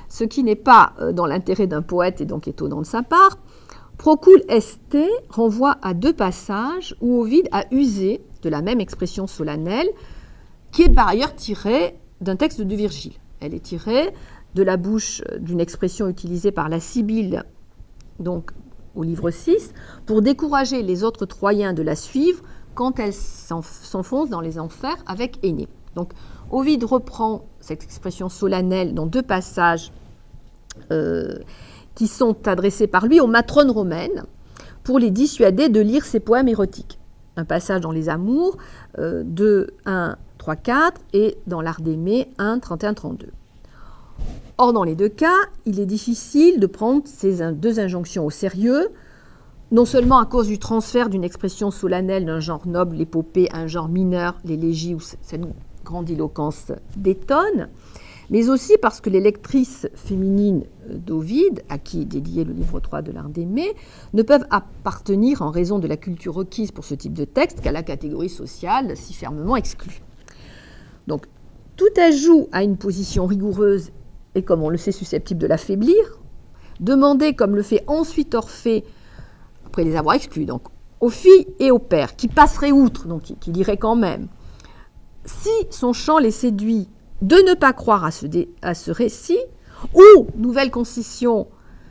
ce qui n'est pas dans l'intérêt d'un poète et donc étonnant de sa part, Procul este renvoie à 2 passages où Ovide a usé de la même expression solennelle, qui est par ailleurs tirée d'un texte de Virgile. Elle est tirée de la bouche d'une expression utilisée par la Sibylle, donc au livre 6, pour décourager les autres Troyens de la suivre quand elle s'enfonce dans les enfers avec Énée. Donc Ovide reprend cette expression solennelle dans 2 passages qui sont adressés par lui aux matrones romaines pour les dissuader de lire ses poèmes érotiques. Un passage dans les Amours 2, 1, 3, 4 et dans l'Art d'aimer 1, 31, 32. Or, dans les 2 cas, il est difficile de prendre ces 2 injonctions au sérieux, non seulement à cause du transfert d'une expression solennelle d'un genre noble, l'épopée, à un genre mineur, l'élégie, où cette grandiloquence détonne, mais aussi parce que les lectrices féminines d'Ovide, à qui est dédié le livre 3 de l'Art d'aimer, ne peuvent appartenir, en raison de la culture requise pour ce type de texte, qu'à la catégorie sociale si fermement exclue. Donc, tout ajout à une position rigoureuse est, comme on le sait, susceptible de l'affaiblir. Demander, comme le fait ensuite Orphée, après les avoir exclus, donc aux filles et aux pères, qui passeraient outre, donc qui diraient quand même, si son chant les séduit, de ne pas croire à ce récit, ou, nouvelle concession,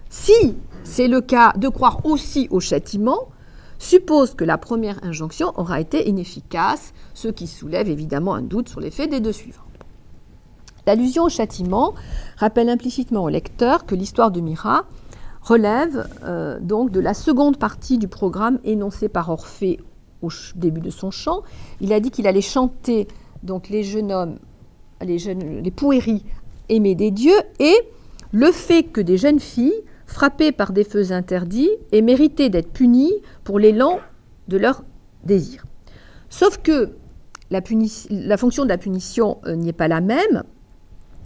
si c'est le cas, de croire aussi au châtiment, suppose que la première injonction aura été inefficace, ce qui soulève évidemment un doute sur l'effet des deux suivants. L'allusion au châtiment rappelle implicitement au lecteur que l'histoire de Myrrha relève donc de la seconde partie du programme énoncé par Orphée au début de son chant. Il a dit qu'il allait chanter donc les jeunes hommes, les puéris aimés des dieux, et le fait que des jeunes filles, frappées par des feux interdits, aient mérité d'être punies pour l'élan de leur désir. Sauf que la fonction de la punition n'y est pas la même.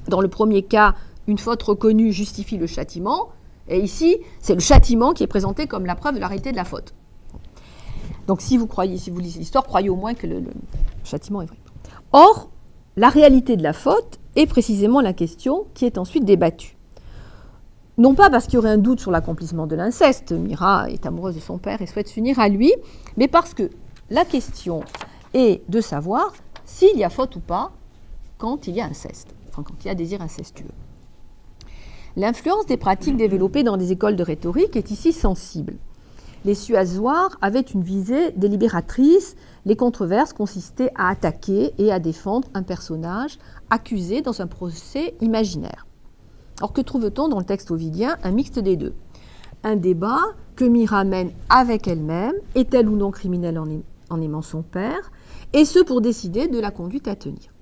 Dans le premier cas, une faute reconnue justifie le châtiment, et ici, c'est le châtiment qui est présenté comme la preuve de la réalité de la faute. Donc si vous lisez l'histoire, croyez au moins que le châtiment est vrai. Or, la réalité de la faute est précisément la question qui est ensuite débattue. Non pas parce qu'il y aurait un doute sur l'accomplissement de l'inceste, Myrrha est amoureuse de son père et souhaite s'unir à lui, mais parce que la question est de savoir s'il y a faute ou pas quand il y a inceste, enfin quand il y a désir incestueux. L'influence des pratiques développées dans des écoles de rhétorique est ici sensible. Les Suazoirs avaient une visée délibératrice, les controverses consistaient à attaquer et à défendre un personnage accusé dans un procès imaginaire. Or, que trouve-t-on dans le texte ovidien? Un mixte des deux. Un débat que Myrrha mène avec elle-même, est-elle ou non criminelle en aimant son père, et ce pour décider de la conduite à tenir.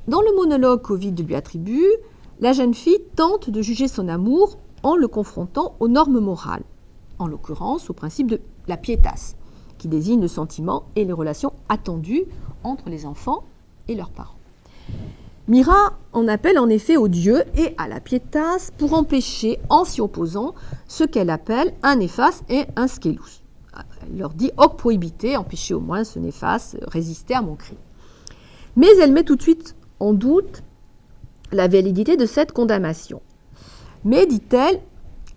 Dans le monologue qu'Ovide lui attribue, la jeune fille tente de juger son amour en le confrontant aux normes morales, en l'occurrence au principe de la pietas, qui désigne le sentiment et les relations attendues entre les enfants et leurs parents. Myrrha en appelle en effet aux dieux et à la pietas pour empêcher, en s'y opposant, ce qu'elle appelle un néphas et un scélus. Elle leur dit « hoc prohibite », empêchez au moins ce néphas, résister à mon cri. Mais elle met tout de suite en doute la validité de cette condamnation. Mais, dit-elle,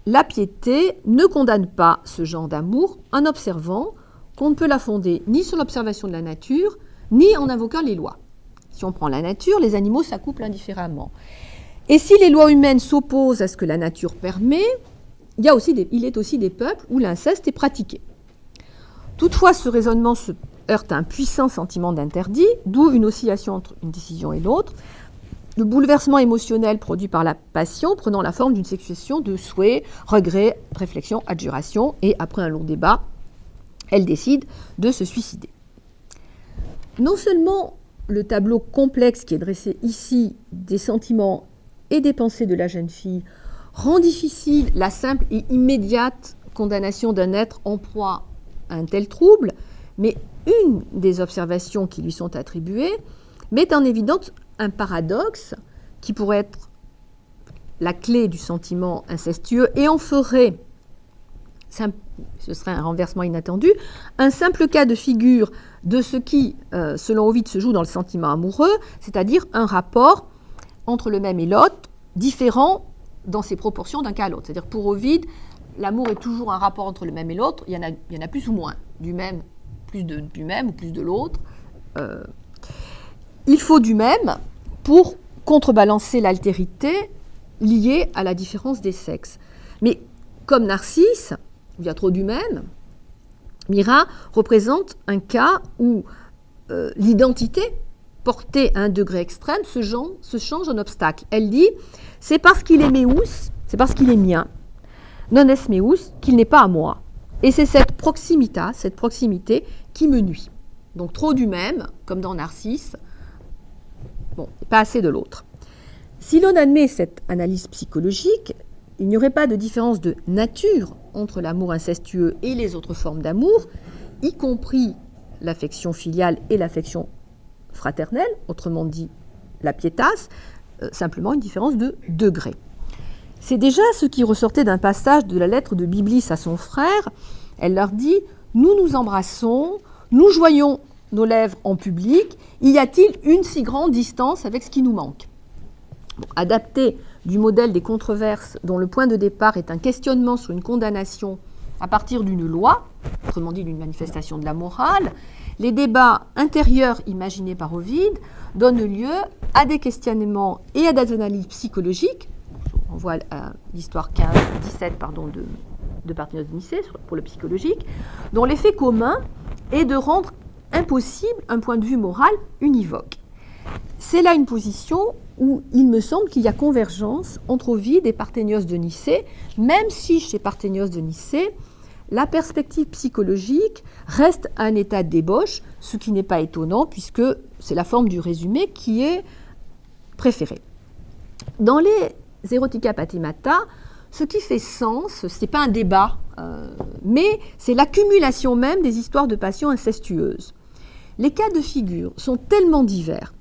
la piété ne condamne pas ce genre d'amour en observant qu'on ne peut la fonder ni sur l'observation de la nature, ni en invoquant les lois. Si on prend la nature, les animaux s'accouplent indifféremment. Et si les lois humaines s'opposent à ce que la nature permet, il est aussi des peuples où l'inceste est pratiqué. Toutefois, ce raisonnement se heurte à un puissant sentiment d'interdit, d'où une oscillation entre une décision et l'autre, le bouleversement émotionnel produit par la passion prenant la forme d'une succession de souhaits, regrets, réflexions, adjurations, et après un long débat, elle décide de se suicider. Non seulement le tableau complexe qui est dressé ici des sentiments et des pensées de la jeune fille rend difficile la simple et immédiate condamnation d'un être en proie à un tel trouble, mais une des observations qui lui sont attribuées met en évidence un paradoxe qui pourrait être la clé du sentiment incestueux et en ferait, ce serait un renversement inattendu, un simple cas de figure de ce qui, selon Ovide, se joue dans le sentiment amoureux, c'est-à-dire un rapport entre le même et l'autre, différent dans ses proportions d'un cas à l'autre. C'est-à-dire pour Ovide, l'amour est toujours un rapport entre le même et l'autre, il y en a plus ou moins, du même, plus du même ou plus de l'autre. Il faut du même pour contrebalancer l'altérité liée à la différence des sexes. Mais comme Narcisse, où il y a trop du même, Myrrha représente un cas où l'identité, portée à un degré extrême, se change en obstacle. Elle dit « c'est parce qu'il est meus, c'est parce qu'il est mien, non est meus, qu'il n'est pas à moi. Et c'est cette proximité qui me nuit. » Donc trop du même, comme dans Narcisse, pas assez de l'autre. Si l'on admet cette analyse psychologique, il n'y aurait pas de différence de nature entre l'amour incestueux et les autres formes d'amour, y compris l'affection filiale et l'affection fraternelle, autrement dit la pietas, simplement une différence de degré. C'est déjà ce qui ressortait d'un passage de la lettre de Byblis à son frère. Elle leur dit « Nous nous embrassons, nous jouons nos lèvres en public, y a-t-il une si grande distance avec ce qui nous manque ? Adapté du modèle des controverses dont le point de départ est un questionnement sur une condamnation à partir d'une loi, autrement dit d'une manifestation de la morale, les débats intérieurs imaginés par Ovide donnent lieu à des questionnements et à des analyses psychologiques. On voit l'histoire 17 de Parthénios de Nicée pour le psychologique, dont l'effet commun est de rendre impossible un point de vue moral univoque. C'est là une position où il me semble qu'il y a convergence entre Ovide et Parthénios de Nicée, même si chez Parthénios de Nicée, la perspective psychologique reste un état d'ébauche, ce qui n'est pas étonnant puisque c'est la forme du résumé qui est préférée. Dans les Erotica Pathemata, ce qui fait sens, ce n'est pas un débat, mais c'est l'accumulation même des histoires de passion incestueuses. Les cas de figure sont tellement divers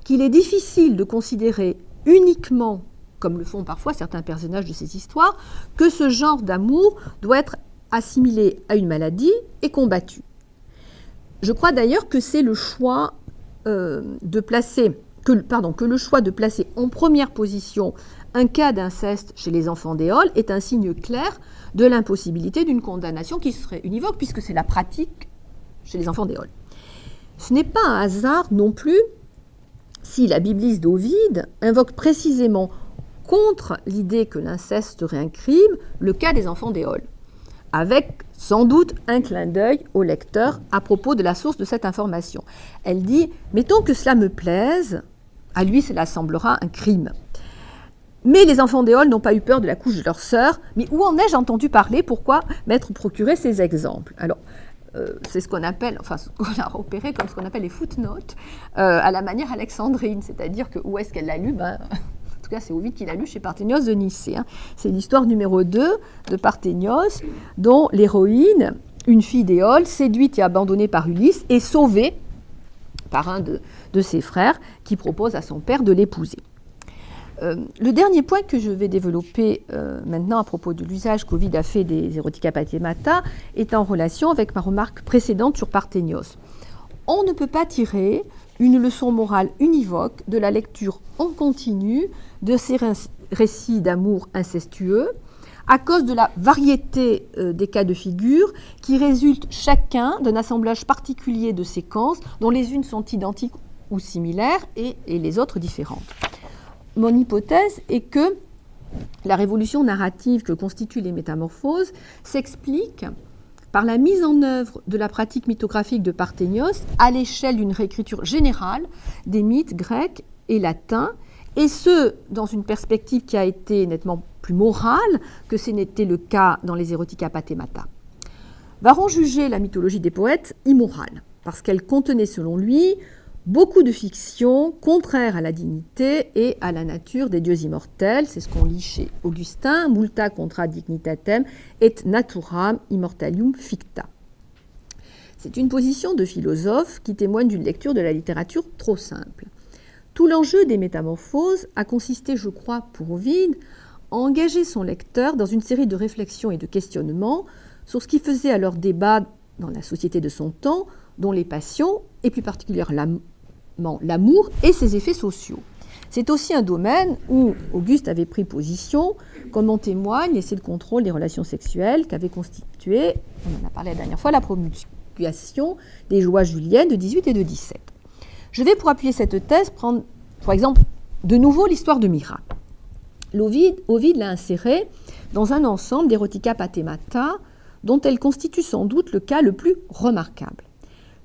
qu'il est difficile de considérer uniquement, comme le font parfois certains personnages de ces histoires, que ce genre d'amour doit être assimilé à une maladie et combattu. Je crois d'ailleurs que c'est le choix que le choix de placer en première position un cas d'inceste chez les enfants d'éole est un signe clair de l'impossibilité d'une condamnation qui serait univoque, puisque c'est la pratique chez les enfants d'éole. Ce n'est pas un hasard non plus si la Biblise d'Ovide invoque précisément contre l'idée que l'inceste serait un crime le cas des enfants d'éole, avec sans doute un clin d'œil au lecteur à propos de la source de cette information. Elle dit « Mettons que cela me plaise, à lui cela semblera un crime. Mais les enfants d'éole n'ont pas eu peur de la couche de leur sœur. Mais où en ai-je entendu parler? Pourquoi m'être procuré ces exemples ?» Alors, c'est ce qu'on appelle, enfin, ce qu'on a repéré comme ce qu'on appelle les footnotes, à la manière alexandrine, c'est-à-dire que où est-ce qu'elle l'a lu? En tout cas, c'est Ovide qui l'a lu chez Parthénios de Nicée. C'est l'histoire numéro 2 de Parthénios, dont l'héroïne, une fille d'éole, séduite et abandonnée par Ulysse, est sauvée par un de ses frères qui propose à son père de l'épouser. Le dernier point que je vais développer maintenant à propos de l'usage qu'Ovide a fait des Erotica Pathemata est en relation avec ma remarque précédente sur Parthénios. On ne peut pas tirer une leçon morale univoque de la lecture en continu de ces récits d'amour incestueux à cause de la variété des cas de figure qui résultent chacun d'un assemblage particulier de séquences dont les unes sont identiques ou similaires et les autres différentes. Mon hypothèse est que la révolution narrative que constituent les métamorphoses s'explique par la mise en œuvre de la pratique mythographique de Parthénios à l'échelle d'une réécriture générale des mythes grecs et latins, et ce, dans une perspective qui a été nettement plus morale que ce n'était le cas dans les Erotica Pathemata. Varron jugeait la mythologie des poètes immorale, parce qu'elle contenait, selon lui, beaucoup de fictions contraires à la dignité et à la nature des dieux immortels. C'est ce qu'on lit chez Augustin, multa contra dignitatem et naturam immortalium ficta. C'est une position de philosophe qui témoigne d'une lecture de la littérature trop simple. Tout l'enjeu des métamorphoses a consisté, je crois, pour Ovide, à engager son lecteur dans une série de réflexions et de questionnements sur ce qui faisait alors débat dans la société de son temps, dont les passions, et plus particulièrement l'amour et ses effets sociaux. C'est aussi un domaine où Auguste avait pris position, comme en témoigne l'essai de contrôle des relations sexuelles qu'avait constitué, on en a parlé la dernière fois, la promulgation des lois juliennes de 18 et de 17. Je vais, pour appuyer cette thèse, prendre, par exemple, de nouveau l'histoire de Mira. Ovide l'a insérée dans un ensemble d'Erotica Pathemata dont elle constitue sans doute le cas le plus remarquable.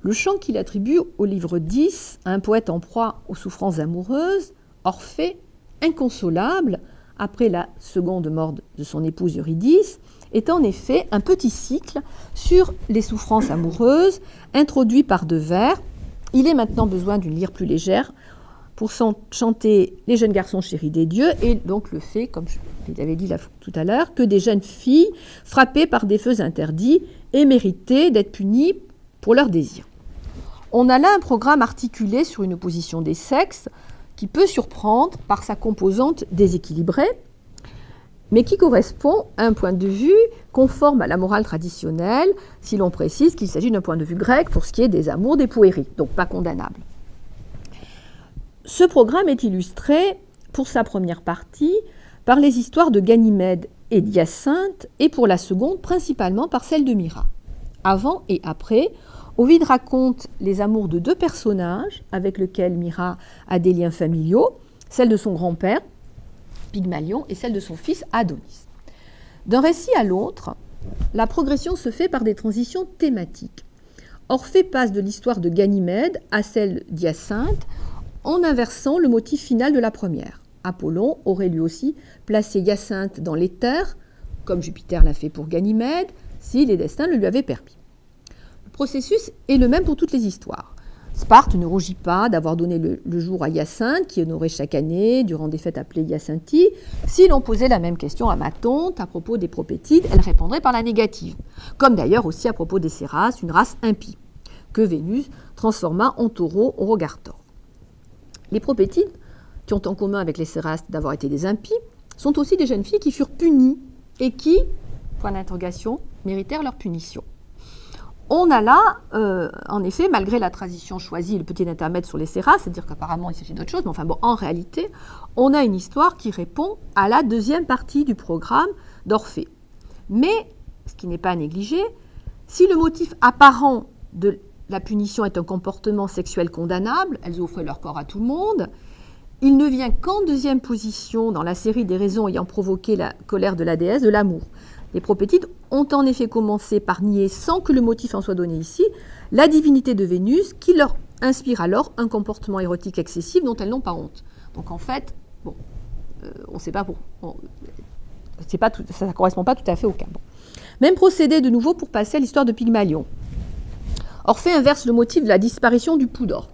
Le chant qu'il attribue au livre 10 à un poète en proie aux souffrances amoureuses, Orphée, inconsolable, après la seconde mort de son épouse Eurydice, est en effet un petit cycle sur les souffrances amoureuses, introduit par 2 vers. Il est maintenant besoin d'une lyre plus légère pour chanter les jeunes garçons chéris des dieux, et donc le fait, comme je l'avais dit tout à l'heure, que des jeunes filles frappées par des feux interdits aient mérité d'être punies pour leurs désirs. On a là un programme articulé sur une opposition des sexes qui peut surprendre par sa composante déséquilibrée. mais qui correspond à un point de vue conforme à la morale traditionnelle, si l'on précise qu'il s'agit d'un point de vue grec pour ce qui est des amours des poéries, donc pas condamnable. Ce programme est illustré, pour sa première partie, par les histoires de Ganymède et d'Hyacinthe, et pour la seconde, principalement par celle de Myrrha. Avant et après, Ovide raconte les amours de deux personnages avec lesquels Myrrha a des liens familiaux, celle de son grand-père, Pygmalion, et celle de son fils, Adonis. D'un récit à l'autre, la progression se fait par des transitions thématiques. Orphée passe de l'histoire de Ganymède à celle d'Hyacinthe en inversant le motif final de la première. Apollon aurait lui aussi placé Hyacinthe dans l'éther, comme Jupiter l'a fait pour Ganymède, si les destins le lui avaient permis. Le processus est le même pour toutes les histoires. Sparte ne rougit pas d'avoir donné le jour à Hyacinthe, qui honorait chaque année, durant des fêtes appelées Hyacinthi. Si l'on posait la même question à Matonte à propos des Propétides, elle répondrait par la négative. Comme d'ailleurs aussi à propos des Céras, une race impie, que Vénus transforma en taureau au regard tort. Les Propétides, qui ont en commun avec les Céras d'avoir été des impies, sont aussi des jeunes filles qui furent punies et qui, point d'interrogation, méritèrent leur punition. On a là, en effet, malgré la tradition choisie, le petit intermède sur les Céras, c'est-à-dire qu'apparemment il s'agit d'autre chose, mais enfin bon, en réalité, on a une histoire qui répond à la deuxième partie du programme d'Orphée. Mais, ce qui n'est pas à négliger, si le motif apparent de la punition est un comportement sexuel condamnable, elles offraient leur corps à tout le monde, il ne vient qu'en deuxième position dans la série des raisons ayant provoqué la colère de la déesse de l'amour. Les Propétides ont en effet commencé par nier, sans que le motif en soit donné ici, la divinité de Vénus qui leur inspire alors un comportement érotique excessif dont elles n'ont pas honte. Donc en fait, bon, on ne sait pas ça ne correspond pas tout à fait au cas. Bon. Même procédé de nouveau pour passer à l'histoire de Pygmalion. Orphée inverse le motif de la disparition du pouls d'or.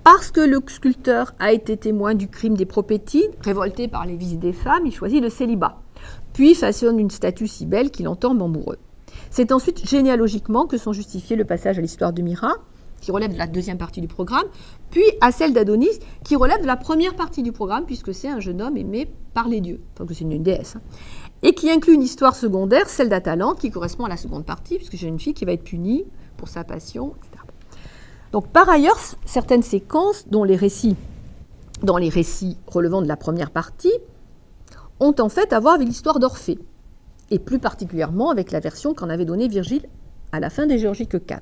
Parce que le sculpteur a été témoin du crime des Propétides, révolté par les vices des femmes, il choisit le célibat, puis façonne une statue si belle qu'il en tombe amoureux. C'est ensuite généalogiquement que sont justifiés le passage à l'histoire de Myrrha, qui relève de la deuxième partie du programme, puis à celle d'Adonis, qui relève de la première partie du programme, puisque c'est un jeune homme aimé par les dieux, enfin que c'est une déesse, et qui inclut une histoire secondaire, celle d'Atalante, qui correspond à la seconde partie, puisque j'ai une fille qui va être punie pour sa passion, etc. Donc, par ailleurs, certaines séquences, dans les récits relevant de la première partie, ont en fait à voir avec l'histoire d'Orphée, et plus particulièrement avec la version qu'en avait donnée Virgile à la fin des Géorgiques IV.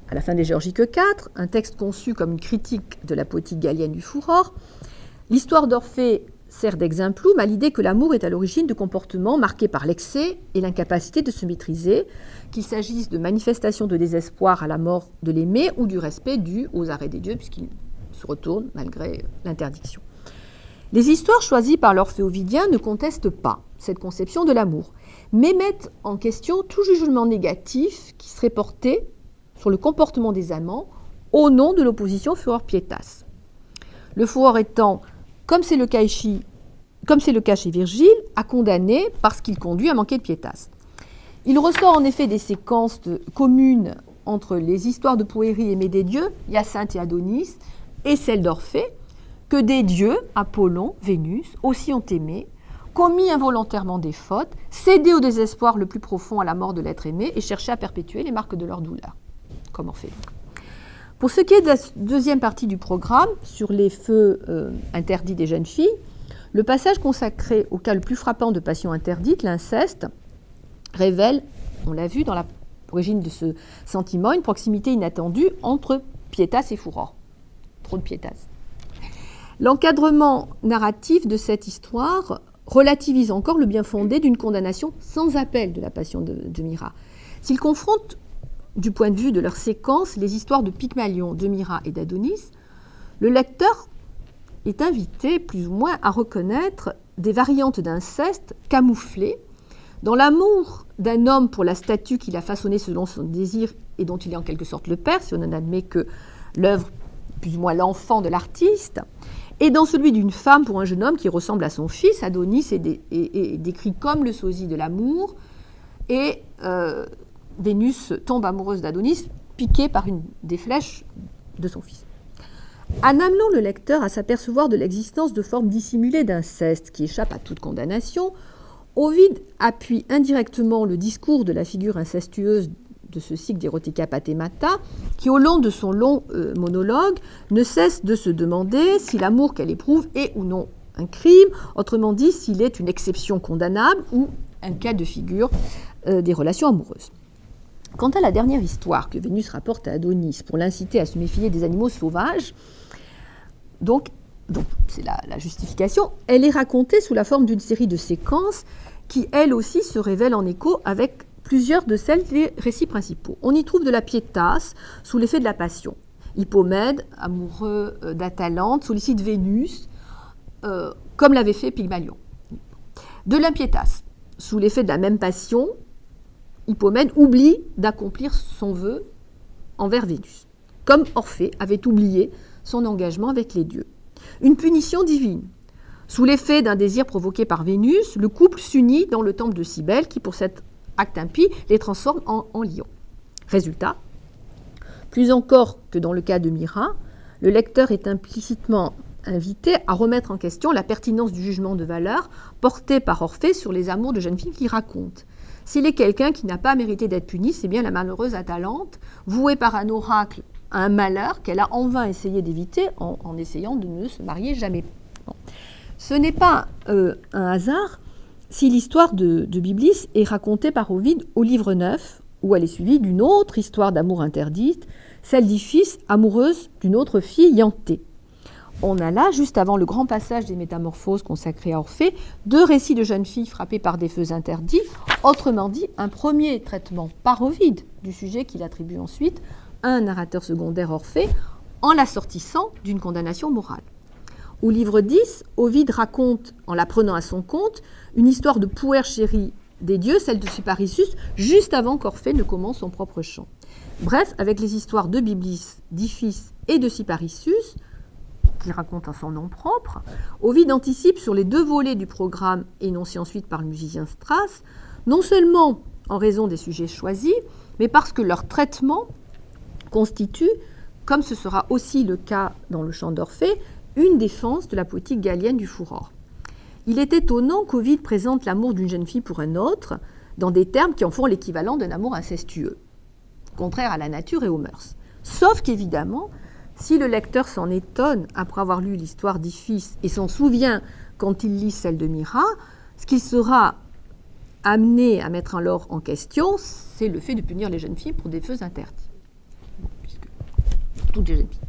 À la fin des Géorgiques IV, un texte conçu comme une critique de la poétique gallienne du Furor, l'histoire d'Orphée sert d'exemplum à l'idée que l'amour est à l'origine de comportements marqués par l'excès et l'incapacité de se maîtriser, qu'il s'agisse de manifestations de désespoir à la mort de l'aimé ou du respect dû aux arrêts des dieux, puisqu'il se retourne malgré l'interdiction. Les histoires choisies par l'Orphée ovidien ne contestent pas cette conception de l'amour, mais mettent en question tout jugement négatif qui serait porté sur le comportement des amants au nom de l'opposition furor-pietas. Le furor étant, comme c'est le cas chez Virgile, à condamner parce qu'il conduit à manquer de pietas. Il ressort en effet des séquences communes entre les histoires de poérie aimées des dieux, Hyacinthe et Adonis, et celles d'Orphée, que des dieux, Apollon, Vénus, aussi ont aimé, commis involontairement des fautes, cédé au désespoir le plus profond à la mort de l'être aimé et cherché à perpétuer les marques de leur douleur, comme Orphée. Pour ce qui est de la deuxième partie du programme, sur les feux interdits des jeunes filles, le passage consacré au cas le plus frappant de passion interdite, l'inceste, révèle, on l'a vu dans l'origine de ce sentiment, une proximité inattendue entre pietas et furor. Trop de pietas. L'encadrement narratif de cette histoire relativise encore le bien fondé d'une condamnation sans appel de la passion de Myrrha. S'il confronte, du point de vue de leur séquence, les histoires de Pygmalion, de Myrrha et d'Adonis, le lecteur est invité plus ou moins à reconnaître des variantes d'inceste camouflées dans l'amour d'un homme pour la statue qu'il a façonnée selon son désir et dont il est en quelque sorte le père, si on en admet que l'œuvre, plus ou moins l'enfant de l'artiste, et dans celui d'une femme pour un jeune homme qui ressemble à son fils. Adonis est décrit comme le sosie de l'amour, et Vénus tombe amoureuse d'Adonis, piquée par une des flèches de son fils. En amenant le lecteur à s'apercevoir de l'existence de formes dissimulées d'inceste qui échappent à toute condamnation, Ovide appuie indirectement le discours de la figure incestueuse de ce cycle d'Erotica Pathemata, qui au long de son long monologue ne cesse de se demander si l'amour qu'elle éprouve est ou non un crime, autrement dit s'il est une exception condamnable ou un cas de figure des relations amoureuses. Quant à la dernière histoire que Vénus rapporte à Adonis pour l'inciter à se méfier des animaux sauvages, donc c'est la justification, elle est racontée sous la forme d'une série de séquences qui, elles aussi, se révèlent en écho avec plusieurs de celles des récits principaux. On y trouve de la piétasse sous l'effet de la passion. Hippomède, amoureux d'Atalante, sollicite Vénus, comme l'avait fait Pygmalion. De l'impiétasse, sous l'effet de la même passion, Hippomède oublie d'accomplir son vœu envers Vénus, comme Orphée avait oublié son engagement avec les dieux. Une punition divine. Sous l'effet d'un désir provoqué par Vénus, le couple s'unit dans le temple de Cybèle qui, pour cet acte impie, les transforme en lions. Résultat, plus encore que dans le cas de Mira, le lecteur est implicitement invité à remettre en question la pertinence du jugement de valeur porté par Orphée sur les amours de jeunes filles qu'il raconte. S'il est quelqu'un qui n'a pas mérité d'être puni, c'est bien la malheureuse Atalante, vouée par un oracle à un malheur qu'elle a en vain essayé d'éviter en essayant de ne se marier jamais. Bon. Ce n'est pas un hasard si l'histoire de Byblis est racontée par Ovide au livre 9, où elle est suivie d'une autre histoire d'amour interdite, celle d'Iphis, amoureuse d'une autre fille, Iantée. On a là, juste avant le grand passage des Métamorphoses consacré à Orphée, deux récits de jeunes filles frappées par des feux interdits, autrement dit, un premier traitement par Ovide du sujet qu'il attribue ensuite à un narrateur secondaire Orphée, en l'assortissant d'une condamnation morale. Au livre 10, Ovide raconte, en la prenant à son compte, une histoire de puère chérie des dieux, celle de Cyparissus, juste avant qu'Orphée ne commence son propre chant. Bref, avec les histoires de Byblis, d'Iphis et de Cyparissus, qu'il raconte en son nom propre, Ovide anticipe sur les deux volets du programme énoncé ensuite par le musicien Strass, non seulement en raison des sujets choisis, mais parce que leur traitement constitue, comme ce sera aussi le cas dans le chant d'Orphée, une défense de la poétique gallienne du furor. Il est étonnant qu'Ovide présente l'amour d'une jeune fille pour un autre dans des termes qui en font l'équivalent d'un amour incestueux, contraire à la nature et aux mœurs. Sauf qu'évidemment, si le lecteur s'en étonne après avoir lu l'histoire d'Iphis et s'en souvient quand il lit celle de Mira, ce qu'il sera amené à mettre alors en question, c'est le fait de punir les jeunes filles pour des feux interdits. Puisque toutes les jeunes filles.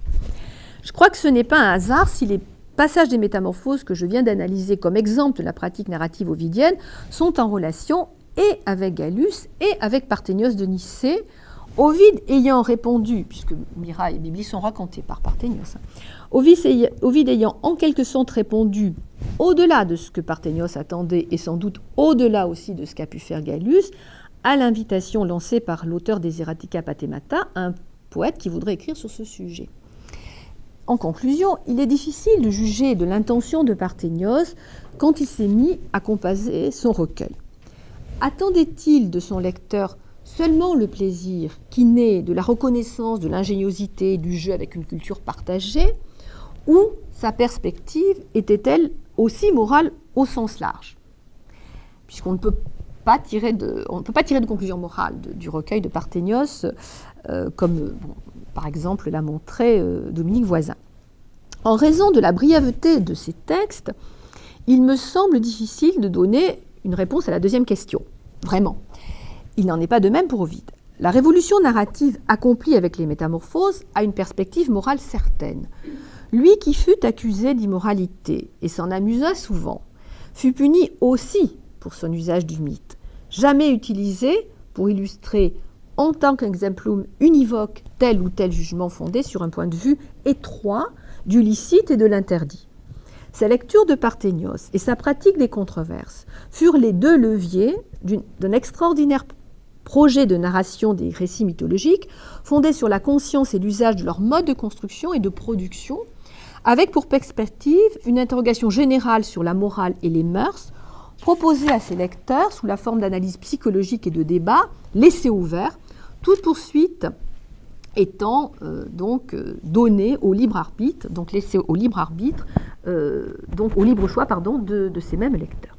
Je crois que ce n'est pas un hasard si les passages des Métamorphoses que je viens d'analyser comme exemple de la pratique narrative ovidienne sont en relation et avec Gallus et avec Parthénios de Nicée, Ovide ayant répondu, puisque Mira et Byblis sont racontés par Parthénios, Ovide ayant en quelque sorte répondu au-delà de ce que Parthénios attendait et sans doute au-delà aussi de ce qu'a pu faire Gallus, à l'invitation lancée par l'auteur des Erotica Pathemata, un poète qui voudrait écrire sur ce sujet. En conclusion, il est difficile de juger de l'intention de Parthénios quand il s'est mis à composer son recueil. Attendait-il de son lecteur seulement le plaisir qui naît de la reconnaissance de l'ingéniosité du jeu avec une culture partagée, ou sa perspective était-elle aussi morale au sens large ? Puisqu'on ne peut pas tirer de conclusion morale du recueil de Parthénios, comme par exemple l'a montré Dominique Voisin. En raison de la brièveté de ces textes, il me semble difficile de donner une réponse à la deuxième question. Vraiment. Il n'en est pas de même pour Ovide. La révolution narrative accomplie avec les Métamorphoses a une perspective morale certaine. Lui qui fut accusé d'immoralité et s'en amusa souvent, fut puni aussi pour son usage du mythe, jamais utilisé pour illustrer en tant qu'exemplum univoque tel ou tel jugement fondé sur un point de vue étroit du licite et de l'interdit. Sa lecture de Parthénios et sa pratique des controverses furent les deux leviers d'un extraordinaire projet de narration des récits mythologiques fondés sur la conscience et l'usage de leur mode de construction et de production, avec pour perspective une interrogation générale sur la morale et les mœurs, proposée à ses lecteurs sous la forme d'analyse psychologique et de débat, laissée ouvert, toute poursuite étant donnée au libre arbitre, donc laissée au libre arbitre, donc au libre choix de ces mêmes lecteurs.